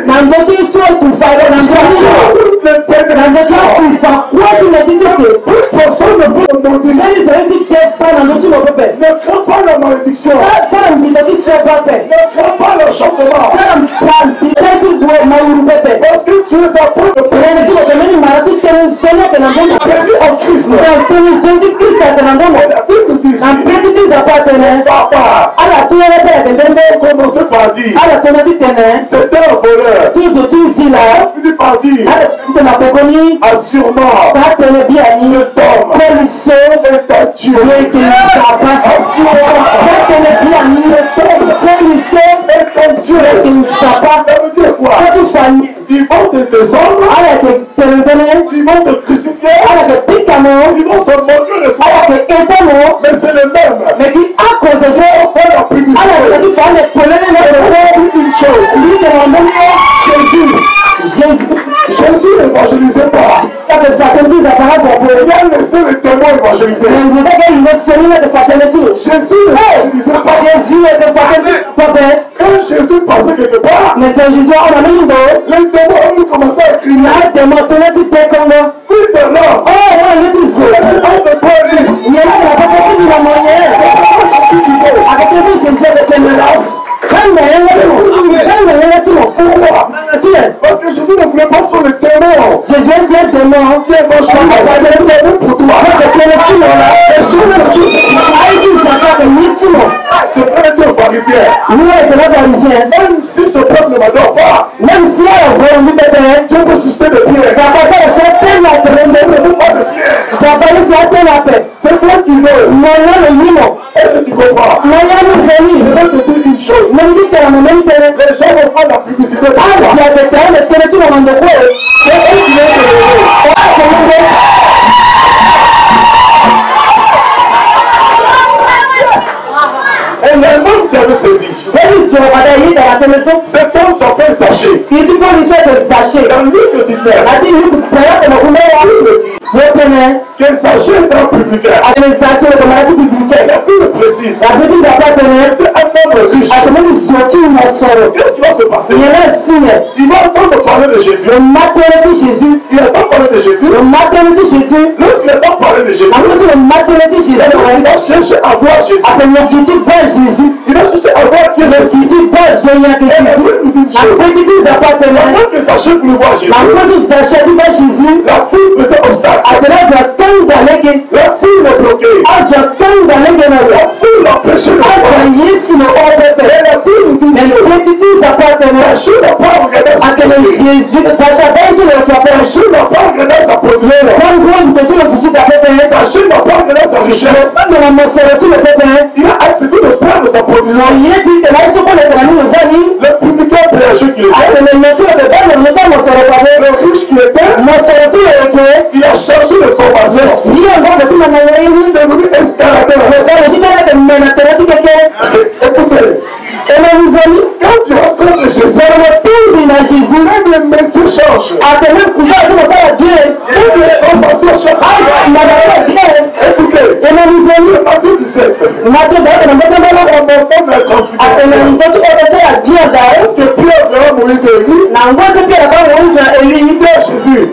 Na ngoti sio tufado na ngoti. toutes les Na ngoti bénédictions, tufa kwa tunatisi. plus personne ne peut monter. Nani zoiti desa na ngoti mopepe. Ne crains pas la malédiction. Sana mpitati sio pape. Ne crains pas l'enchantement. Sana mpitati kuwe mauru pepe. Parce que tu es à point de Nani bénir. tuko kemeni marati tenu sone tena ngomo. Béni en Christ. Na tenu zonti Krista tena ngomo. La Bible dit ici, Na mpititi za pa tene. papa, Ala tuwe wete ya kembenzo. commencez par dire, Ala tona di tene. c'était un voleur. Tuzo tuzi la. Fini par dire, Ala tena pekoni. assurément, Ta tene biani. cet homme Koliso. est un Dieu. Yeke sapa. Assurément, Ta tene biani. Koliso. est un Dieu. Yeke sapa. Ça veut dire quoi? Katu fani. Ils vont te descendre, Ala ke tene. ils vont te crucifier, Ala ke pikamo. ils vont se moquer de toi. Ala ke etamo. Mais c'est le même. Mais qui a cause de ça. Fais la publicité. Ala ke tu fane polene na Je roho. dis une chose. Lui demandons Jésus, Jésus. Jésus n'évangélisait pas. Parce que ça te dit d'apparence en peu. Il a laissé les témoins évangéliser. Mais vous voyez qu'il va se sonner de fatalité. Jésus n'évangélisait pas. Jésus est de fatalité. Papa. Quand Jésus passait quelque part, Mais quand Jésus a amené une dos. les témoins ont commencé à crier, Là, demandez tu t'es comme moi. Fils de l'homme, Oh, ouais, il est ici. on ne peut pas lui. Il y a là, il a pas petit de la moyenne. Jésus disait, Avec vous, Jésus est de ténébras. Calme, pourquoi? Parce que Jésus ne voulait pas sur les témoins. Jésus est un démon. Qui est mon choix pour toi. Les choses de Dieu, c'est pas Dieu pharisien. Même si ce peuple ne m'adore pas, Dieu peut susciter des pierres. Ne veut pas de pierres. C'est toi qui veux. Est-ce que tu comprends? Je vais te dire une chose. Les gens vont faire la publicité de toi. C'est eux qui vont te lever. Et il y a un homme qui avait saisi. Cet homme s'appelle Zachée. Dans Luc 19, que Zachée est un publicain. La Bible précise. C'était un homme riche. Qu'est-ce qui va se passer? Il va entendre parler de Jésus. Il entend parler de Jésus. Lorsqu'il entend parler de Jésus, il va chercher à voir Jésus. Il va chercher à voir qui est Jésus. Et la Bible nous dit une chose. Pendant que Zachée voulait voir Jésus, la foule faisait obstacle. La foule le bloquait. La foule l'empêchait de voir. Et la Bible nous dit une chose. Zachée n'a pas regardé sa position. Zachée n'a pas regardé sa position. Zachée n'a pas regardé sa richesse. Il a accepté de prendre le publicain péageux qu'il était, le riche qu'il était, il a changé de formation. Il est devenu escaladeur. Écoutez, quand tu rencontres Jésus, même le métier change. Même les formations changent. Écoutez, Matthieu 17, on entend la transfiguration. Est-ce que Pierre verra Moïse et Élie? Il dit à Jésus,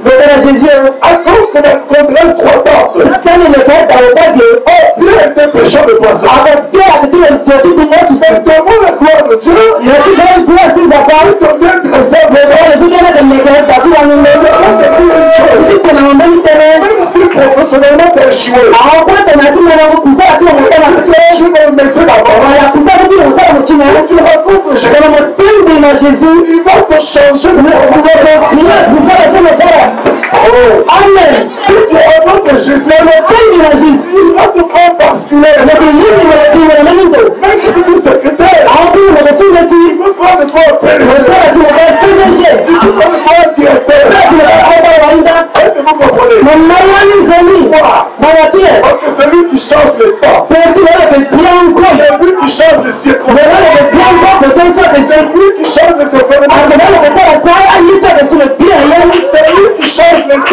à cause qu'on dresse 3 temples. Oh, Pierre était pêcheur de poissons. Et devant la gloire de Dieu, il devient dresseur de même si professionnellement tu as échoué, tu échoues dans le métier d'abord. Tu rencontres Jésus, il va te changer de Amen. Si tu rencontres Jésus, il va te faire basculer. Même si tu es secrétaire, il veut faire de toi un PDG. Il veut faire de toi un directeur. Est-ce que vous comprenez? Parce que c'est lui qui change le temps. C'est lui qui change les circonstances. C'est lui qui change les événements. C'est lui qui change les ténèbres.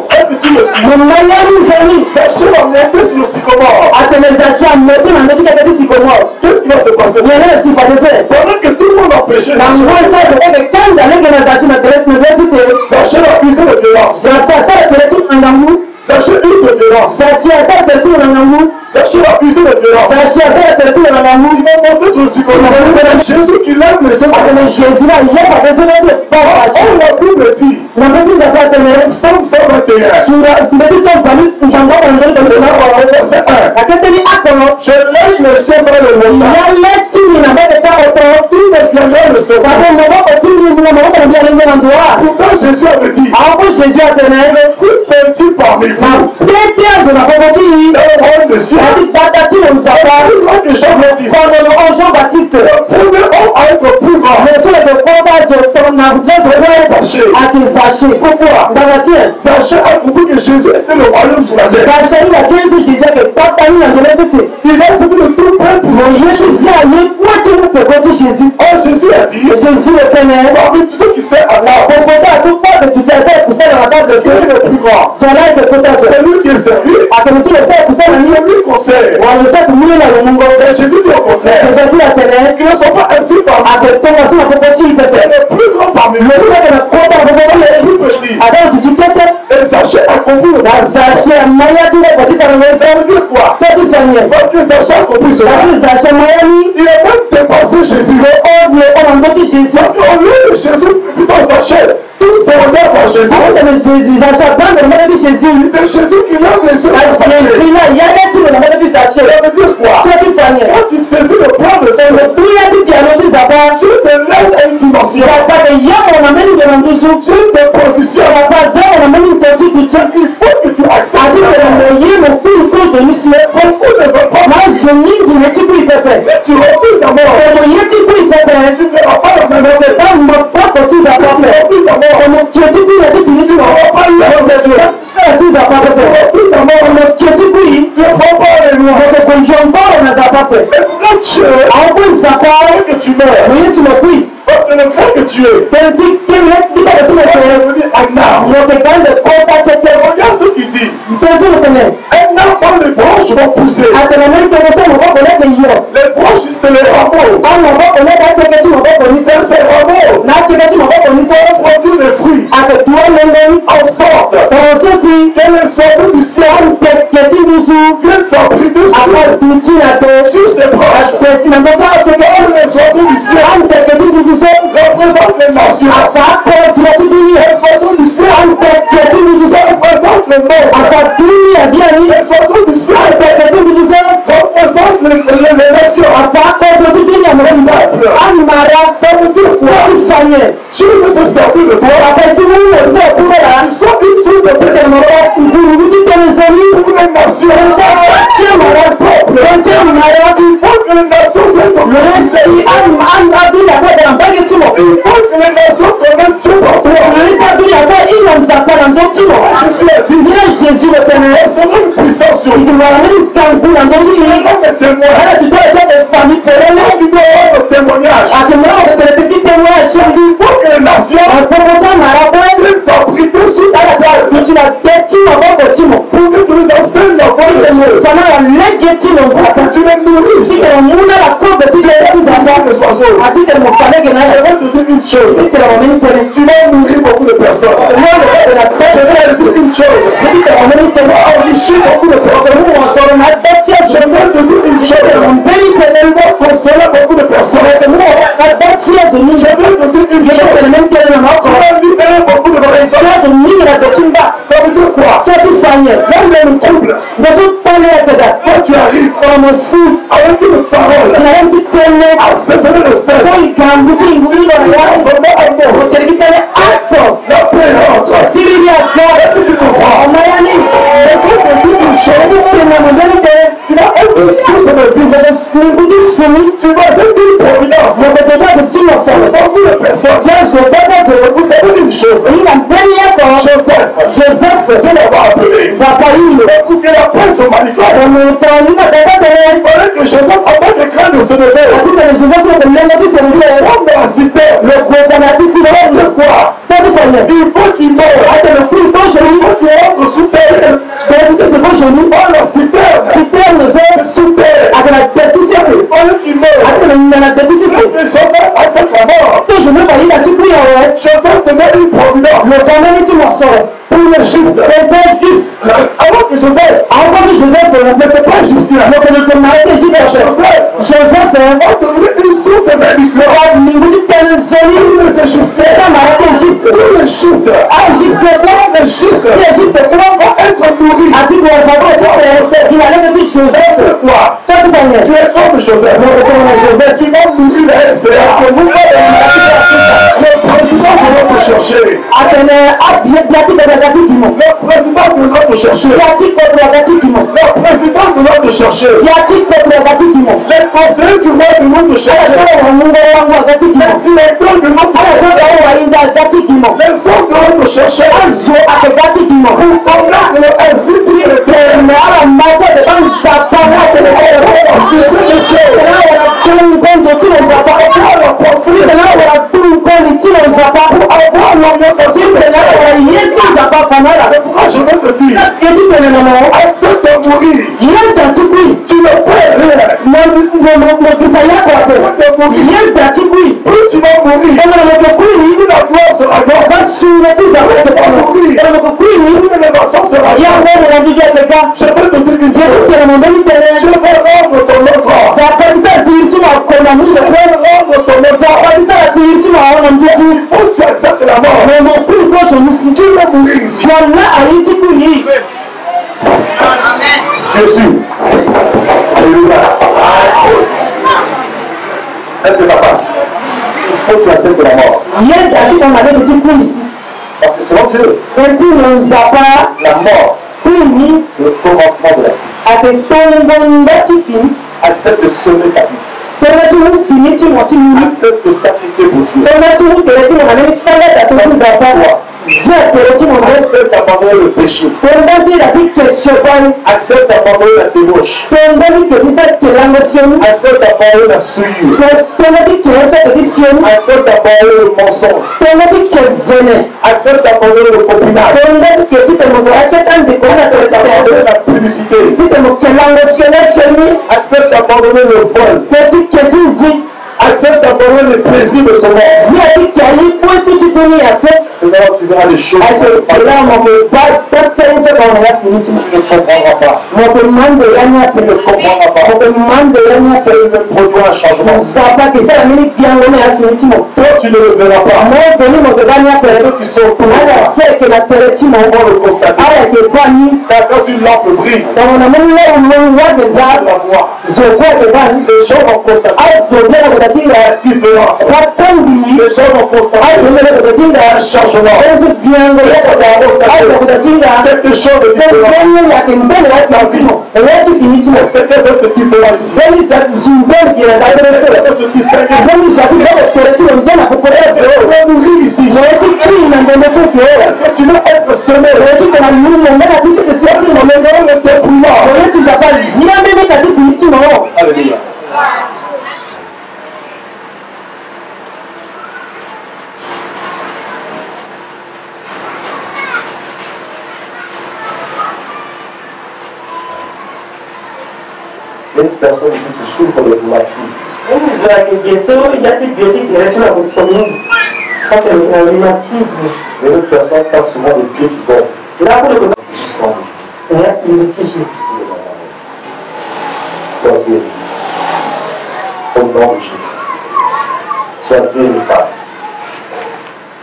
Est-ce que tu le suis? Sachez la montée sur le sycomore. Qu'est-ce qui va se passer? Pendant que tout le monde a péché, sachez la puissance de violence. Sachez une de violence. Sachez la puissance de violence. Il va monter sur le sycomore. Jésus qui lève les yeux. Oh, la Bible dit, Psaume 121, verset 1. Je lève les yeux vers le montagne. Il ne viendra le sauveur. Pourtant Jésus avait dit, le plus petit parmi vous, le roi de ciel, le plus grand de Jean-Baptiste, le premier homme à être plus grand. Sachez. Pourquoi? Sachez a compris que Jésus était le royaume sur la terre. Il a accepté de tout près pour Jésus. Oh, Jésus a dit, parmi tous ceux qui servent à l'art, c'est lui le plus grand. C'est lui qui est servi. C'est lui qu'on sert. Et Jésus dit au contraire, qu'ils ne sont pas assis parmi eux. Le plus grand parmi eux, le plus petit. Et sachez accompli le mal. Ça veut dire quoi? Parce que sachez accompli cela, il a même dépassé Jésus. Parce qu'au lieu de Jésus, plutôt sachez, tout se regarde dans Jésus. C'est Jésus qui lève les yeux dans sachez. Ça veut dire quoi? Quand tu saisis le plan de Dieu, tu te lèves à une dimension. Tu te positionnes. Il faut que tu acceptes. Beaucoup ne veulent pas. Si tu refuses d'abord, tu ne verras pas la même chose. Si tu refuses d'abord, tu n'auras pas l'air de Dieu. Tu ne prends pas les lois. Et quand que tu meurs, parce que le grand que tu es, regarde ce qu'il dit. Un arbre, les branches vont pousser. Les branches, c'est les rameaux. C'est ces rameaux produisent des fruits. En sorte que les oiseaux du ciel viennent s'abriter sur ces branches. Que les oiseaux du ciel représentent les nations. Les oiseaux du ciel représentent le monde. Les oiseaux du ciel représentent les nations. Ça veut dire quoi? Tu veux se servir de toi. Tu sois une source de protection pour les nations. Tu es malade propre. faut que les nations viennent au il faut que les nations connaissent Dieu par toi. Jésus le Père, c'est une puissance sur nous. il doit amener une tambour dans ton C'est vie. un témoignage. Tu dois être des familles, c'est Il doit avoir le témoignage. à te mettre des petits témoignages. Il faut que les nations viennent s'abriter sous ta salle Tu l'as bêti en bon bâtiment. pour que tu les enseignes la voie de Dieu. Pendant la légalité, on voit Que tu les nourrisses. si tu as moulé la côte de tous les Dans les oiseaux. à titre de mon palais que Je vais te dire une chose. tu as amené une télé. Tu vas nourrir beaucoup de personnes. Moi, le fait de la Je vais te dire une chose. je dis que tu as amené une Tu télé. vas enrichir beaucoup de personnes. Nous, on sort ma bêtise. Je vais te dire une chose. On bénit Tu vas consoler beaucoup de personnes. nous, la bêtise, nous, Je vais te dire une je chose. fais le même télé dans notre Tu vas libérer beaucoup de personnes. ça, tu mis la bêtise bas. Ça veut dire quoi? Toi, tu fais Là, il y a le trouble. de toute palais à Kada. Quand tu arrives Comme un fou, avec une parole on a un petit télé. assaisonnée de sel, Quand il gambuti, il bouge dans le roi. seulement amour, On te dit qu'elle est afro. la paix entre. S'il y a God, Est-ce que tu comprends? on m'a yanné. Je vais te dire une chose. Tu vas être une source de vie. Tu vas être une providence. Beaucoup de personnes. Vous savez une chose. Joseph, Dieu l'avait appelé. Pour que la paix se manifeste. Il fallait que Joseph, en tant que grand de ce bébé, tombe dans la cité. Le quoi? Il faut qu'il meure. Il faut qu'il rentre sous terre. Oh, la citerne. C'est sous terre. Il fallait qu'il meure. Que Joseph accepte la mort. Joseph tenait une providence pour l'Égypte. Alors que Joseph n'était pas égyptien. Joseph a devenu une source de bénédiction. Tous les Égyptiens, tout l'Égypte, l'Égypte va être nourri. Joseph, quoi? Tu es comme Joseph. Tu vas nourrir l'extérieur. Le président va te chercher. Le président va te chercher. Le président va te chercher. Les conseillers du roi vont te chercher. Les directeurs du roi les autres vont te chercher. Pour connaître le ainsi dit le terre. Tu sais de Dieu. Pour avoir l'orientation de Dieu. C'est pourquoi je vais te dire. Accepte de mourir. Tu ne peux rien. Plus tu vas mourir, plus la gloire sera grande. Plus tu vas mourir, plus l'élévation sera grande. Je vais te dire une chose. Je vais rendre ton ordre. Je vais rendre ton ordre. Il faut que tu acceptes la mort. Tu vas mourir ici. Jésus. Alléluia. Est-ce que ça passe? Il faut que tu acceptes la mort. Parce que selon Dieu, la mort, le commencement de la vie. Accepte de sauver ta vie. Accepte de sacrifier pour Dieu. Accepte d'abandonner le péché. Accepte d'abandonner la débauche. Accepte d'abandonner la souillure. Accepte d'abandonner le mensonge. Accepte d'abandonner le copinage. Accepte d'abandonner la publicité. Accepte d'abandonner le vol. Accepte d'abandonner les plaisirs de ce monde. C'est là où tu verras les choses. Tu ne comprendras pas. Tu ne comprendras pas. Tu ne produis un changement. Toi, tu ne le verras pas. Ceux qui sont autour vont le constater. Car quand une lampe brille, la voix. Les gens vont constater la différence. Les gens vont constater un changement. Quelque chose de différent. Est-ce que quelqu'un d'autre qui fait là ici? When you start to do that, you are like this. Ce qui se fait. When you start to do that, you are going to put it. Est-ce que nous vivons ici? Est-ce Est-ce que tu veux être semé? Alléluia. Il y a une personne ici qui souffre de rhumatisme. Il y a une personne qui a souvent des pieds qui gonflent. Du sang. Sois guéri. Au nom de Jésus. Sois guéri par.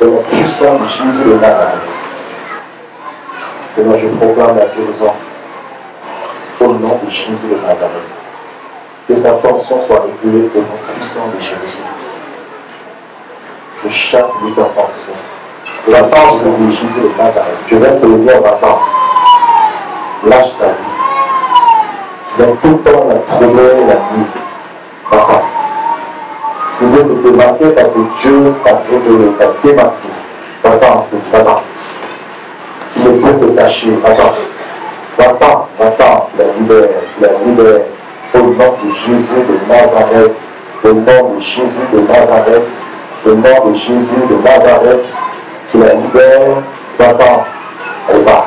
Dans le puissant de Jésus de Nazareth. Seigneur, je proclame la guérison. Au nom de Jésus de Nazareth. Que sa tension soit régulée au nom puissant de Jésus-Christ. Je chasse l'hypertension. La tension de Jésus de Nazareth. Je viens te le dire maintenant. Lâche sa vie. Tu viens tout le temps la trouver la nuit. Maintenant. Tu veux te démasquer parce que Dieu t'a révélé, t'a démasqué. Maintenant, maintenant. Tu ne peux te cacher. Maintenant. Maintenant, maintenant, la libère. Au nom de Jésus de Nazareth, au nom de Jésus de Nazareth, au nom de Jésus de Nazareth, tu la libères, va-t'en, elle va,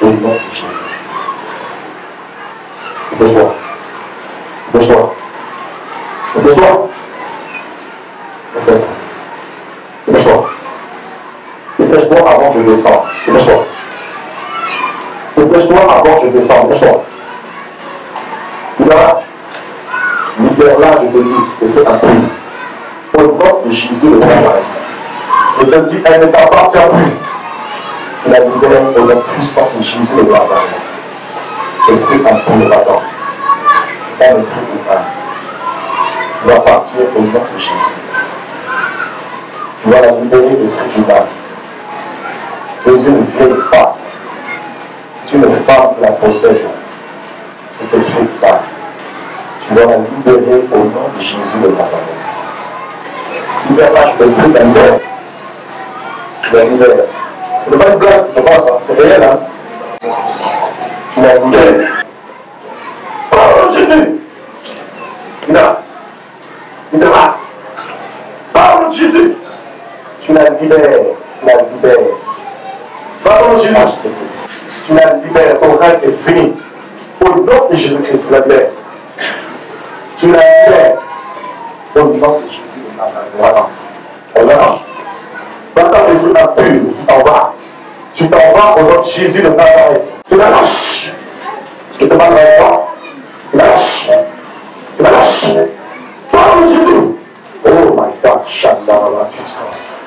au nom de Jésus. Dépêche-toi, dépêche-toi, dépêche-toi, laisse ça, dépêche-toi, dépêche-toi avant que je descende, dépêche-toi, dépêche-toi avant que je descende, dépêche-toi. Libère-la, je te dis, est-ce que tu as pris? Au nom de Jésus de Nazareth, je te dis, elle ne t'appartient plus. Tu la libères au nom puissant de Jésus de Nazareth. Est-ce que tu as pris là-dedans? Ton esprit humain, tu vas partir au nom de Jésus. Tu vas la libérer, esprit humain. Tu es une vieille femme. Tu es une femme qui la possède. Cet esprit humain. Tu vas la libérer au nom de Jésus de Nazareth. Libère-la, je t'esprit la libère. Tu la libères. Ce n'est pas une place, c'est pas ça, c'est réel, hein. Tu la libères. Parle de Jésus. Libère-la. Parle de Jésus. Tu la libères. Tu la libères. Parle de Jésus. Tu la libères. Ton règne est fini. Au nom de Jésus-Christ, tu la libères. Tu la libères. Au nom de Jésus de Nazareth. Voilà. Voilà. Maintenant, l'esprit impur, tu t'en vas. Tu t'en vas au nom de Jésus de Nazareth. Tu la lâches. Tu te bats pas. Tu la lâches. Tu la lâches. Parle de Jésus. Oh my God, chasse dans la substance.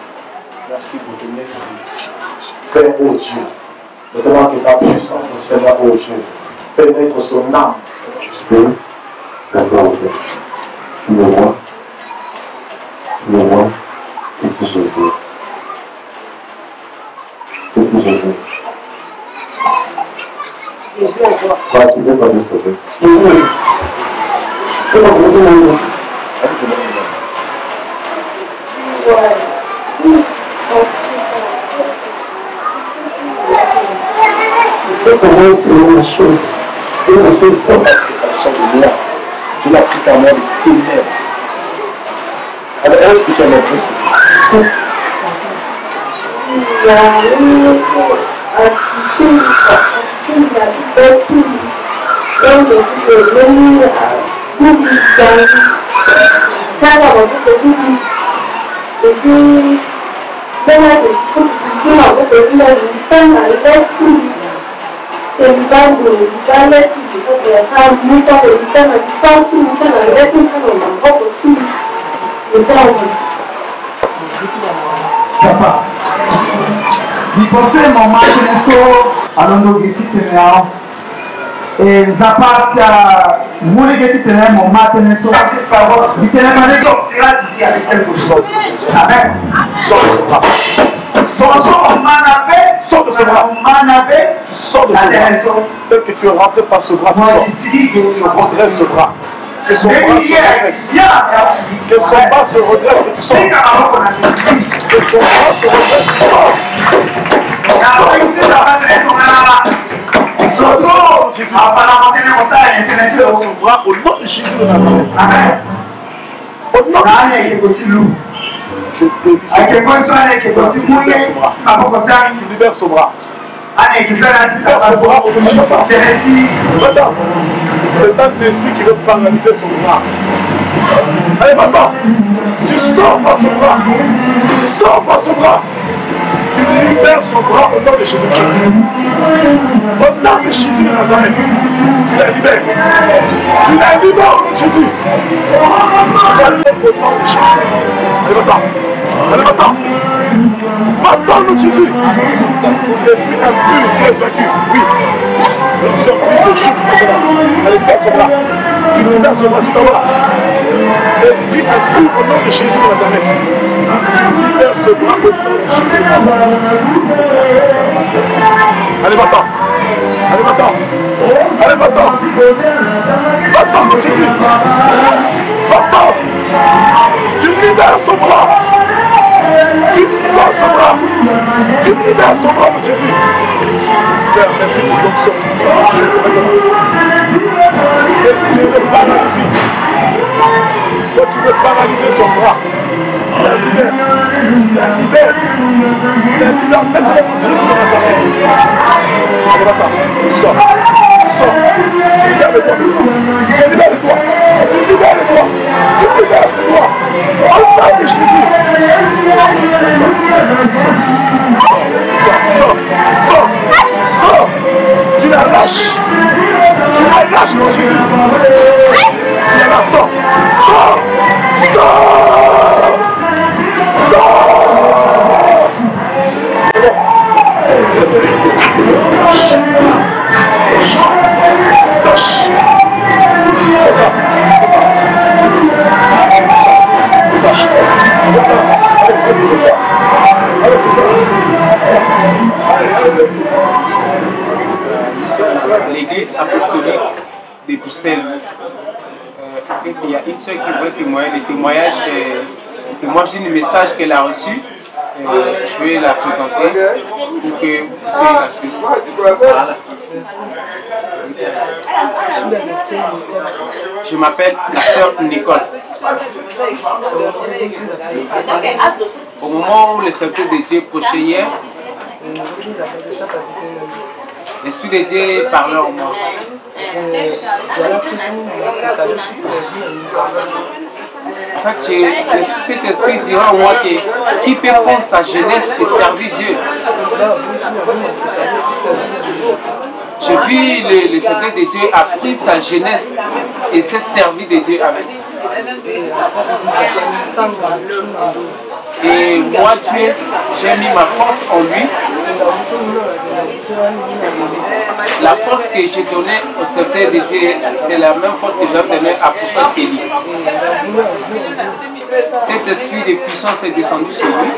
Merci pour ton esprit. Père, oh Dieu, je demande que ta puissance, Seigneur, oh Dieu, pénètre son âme. Oui, d'accord, tu le vois. Tu le vois. C'est qui Jésus. C'est qui Jésus. Ça, tu peux pas juste côté. Jésus. Tu vas vous dire. Il faut qu'on exprime la chose. Parce qu'elles sont de loin. Tu l'as pris quand même des ténèbres. Alors, expliquez-moi, expliquez-moi. Il y a eu accouché, il a bâti, donc je suis venu à Boubi, quand et puis, maintenant, je suis en fait de la femme à l'électricité. Et il va l'électricité, je vais faire une histoire de l'histoire, mais je pense que nous sommes à l'électricité, on a beaucoup de filles. Le temps. Papa, di posee mama teneso alondo geti tenea e zapasa mule geti tenea mama teneso di tenea maneso grazie a quelque chose. Amen. So mana pe Sors de ce bras. Tu sors de ce bras. Peut-être que tu es rentré par ce bras, tu sors. Tu redresses ce bras. Que son bras se redresse. Que son bras se redresse et tu sors. Que son bras se redresse, tu sors. Jésus. Libère son bras au nom de Jésus de Nazareth. Au nom de Jésus. Je te dis ça. Tu libères ce bras. Tu libères ce bras. Tu libères ce bras au nom de Jésus. Maintenant, c'est un esprit qui veut paralyser son bras. Allez, maintenant, tu sors par ce bras. Tu sors par ce bras. Tu libères son bras au nom de Jésus-Christ. Au nom de Jésus de Nazareth. Tu la libères. Tu la libères au nom de Jésus. Tu la libères au nom de Jésus. Allez, maintenant. Allez, maintenant. Maintenant, au nom de Jésus. L'esprit impur, tu es vaincu. Oui. Donc, tu as pris le choc maintenant. Allez, libère son bras. Tu libères son bras tout à l'heure. L'esprit impur au nom de Jésus de Nazareth. Tu libères ce bras au nom de Jésus de Nazareth. Allez, va-t'en. Allez, va-t'en. Allez, va-t'en. Va-t'en, mon Jésus. Va-t'en. Tu libères son bras. Tu libères son bras. Tu libères son bras, mon Jésus. Père, merci pour l'onction. L'esprit de paralysie. Toi qui veux paralyser son bras. Tu la libères. Tu la libères. Tu la libères maintenant, mon Jésus de Nazareth. Allez, va-t'en. Tu sors. Tu sors. Tu libères les doigts. Tu libères les doigts. Tu libères les doigts. Tu libères ses doigts. Au nom de Jésus. Sors. Tu la lâches. Tu la lâches, mon Jésus. Tu la lâches. Sors. L'église apostolique de Bruxelles. En fait, il y a une sœur qui veut témoigner le témoignage du message qu'elle a reçu. Je vais la présenter pour que vous puissiez la suivre. Voilà. Je m'appelle la sœur Nicole. Au moment où le serviteur de Dieu prêchait hier, l'Esprit de Dieu parlait en moi. En fait, cet esprit dira en moi que qui peut prendre sa jeunesse et servir Dieu. J'ai vu le serviteur de Dieu a pris sa jeunesse et s'est servi de Dieu avec. Et moi, Dieu, j'ai mis ma force en lui. La force que j'ai donnée au serviteur de Dieu, c'est la même force que j'ai donnée à prophète Élie. Cet esprit de puissance est descendu sur lui.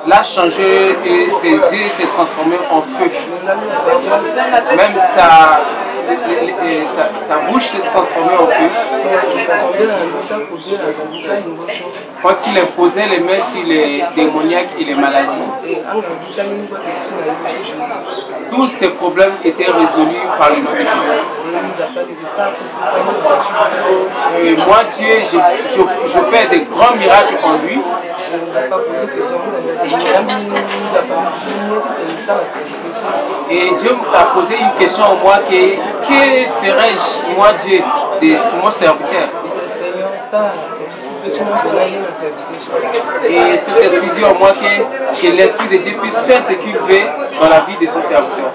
L'a changé et ses yeux s'est transformé en feu. Même sa bouche s'est transformée en feu. Quand il imposait les mains sur les démoniaques et les maladies, tous ces problèmes étaient résolus par le nom de Jésus. Et moi, Dieu, je fais des grands miracles en lui. Et Dieu m'a posé une question en moi que ferais-je, moi Dieu, de mon serviteur? Et cet esprit dit en moi que l'esprit de Dieu puisse faire ce qu'il veut dans la vie de son serviteur.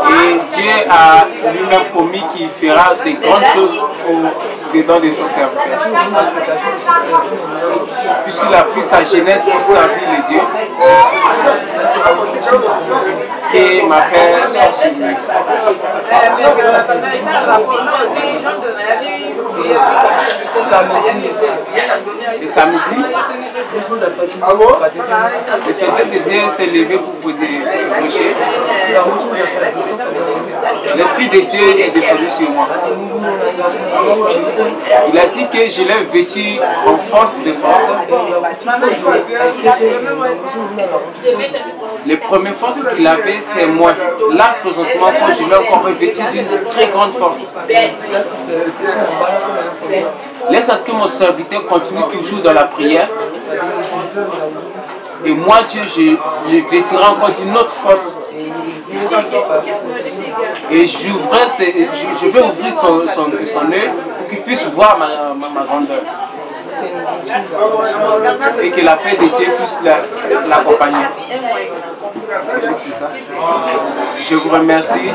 Et Dieu a lui-même promis qu'il fera de grandes choses dedans de son serviteur. Puisqu'il a pris sa jeunesse pour servir les dieux. Et ma paix soit sur lui. Et samedi, le soldat de Dieu s'est levé pour prêcher. L'Esprit de Dieu est descendu sur moi. Il a dit que je l'ai vêtu en force de force. Les premières forces qu'il avait, c'est moi. Là, présentement, quand je l'ai encore revêtu d'une très grande force. Laisse à ce que mon serviteur continue toujours dans la prière. Et moi, Dieu, je le vêtirai encore d'une autre force. Et je vais ouvrir son œil pour qu'il puisse voir ma grandeur. Et que la paix de Dieu puisse l'accompagner. C'est juste ça. Je vous remercie.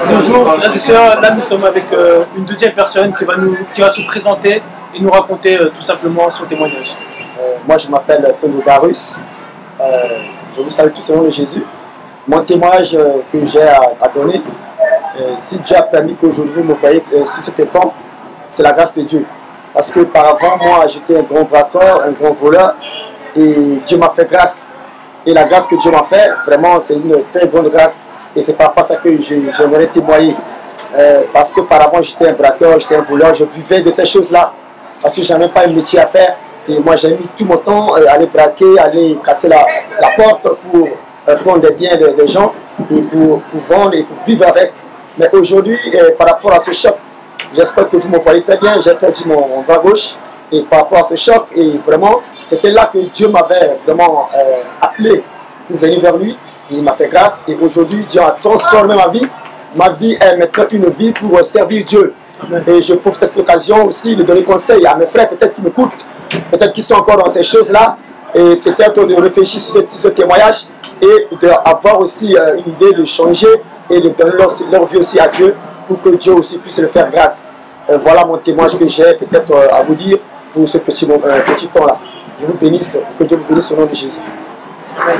Bonjour frères et sœurs, là nous sommes avec une deuxième personne qui va se présenter et nous raconter tout simplement son témoignage. Moi je m'appelle Tony Darus, je vous salue tous au nom de Jésus. Mon témoignage que j'ai à donner, si Dieu a permis qu'aujourd'hui vous me voyez sur cet écran, c'est la grâce de Dieu. Parce que par avant, moi j'étais un grand braqueur, un grand voleur, et Dieu m'a fait grâce. Et la grâce que Dieu m'a fait, vraiment c'est une très grande grâce. Et c'est par rapport à ça que j'aimerais témoigner. Parce que par avant j'étais un braqueur, j'étais un voleur, je vivais de ces choses-là. Parce que je n'avais pas un métier à faire. Et moi j'ai mis tout mon temps à aller braquer, à aller casser la porte pour prendre des biens des gens et pour vendre et pour vivre avec. Mais aujourd'hui, par rapport à ce choc, j'espère que vous me voyez très bien, j'ai perdu mon bras gauche. Et par rapport à ce choc, et vraiment, c'était là que Dieu m'avait vraiment appelé pour venir vers lui. Et il m'a fait grâce. Et aujourd'hui, Dieu a transformé ma vie. Ma vie est maintenant une vie pour servir Dieu. Et je profite de cette occasion aussi de donner conseil à mes frères, peut-être qui m'écoutent, peut-être qui sont encore dans ces choses-là, et peut-être de réfléchir sur ce témoignage et d'avoir aussi une idée de changer et de donner leur vie aussi à Dieu pour que Dieu aussi puisse le faire grâce. Voilà mon témoignage que j'ai peut-être à vous dire pour ce petit temps-là. Je vous bénisse, que Dieu vous bénisse au nom de Jésus. Amen.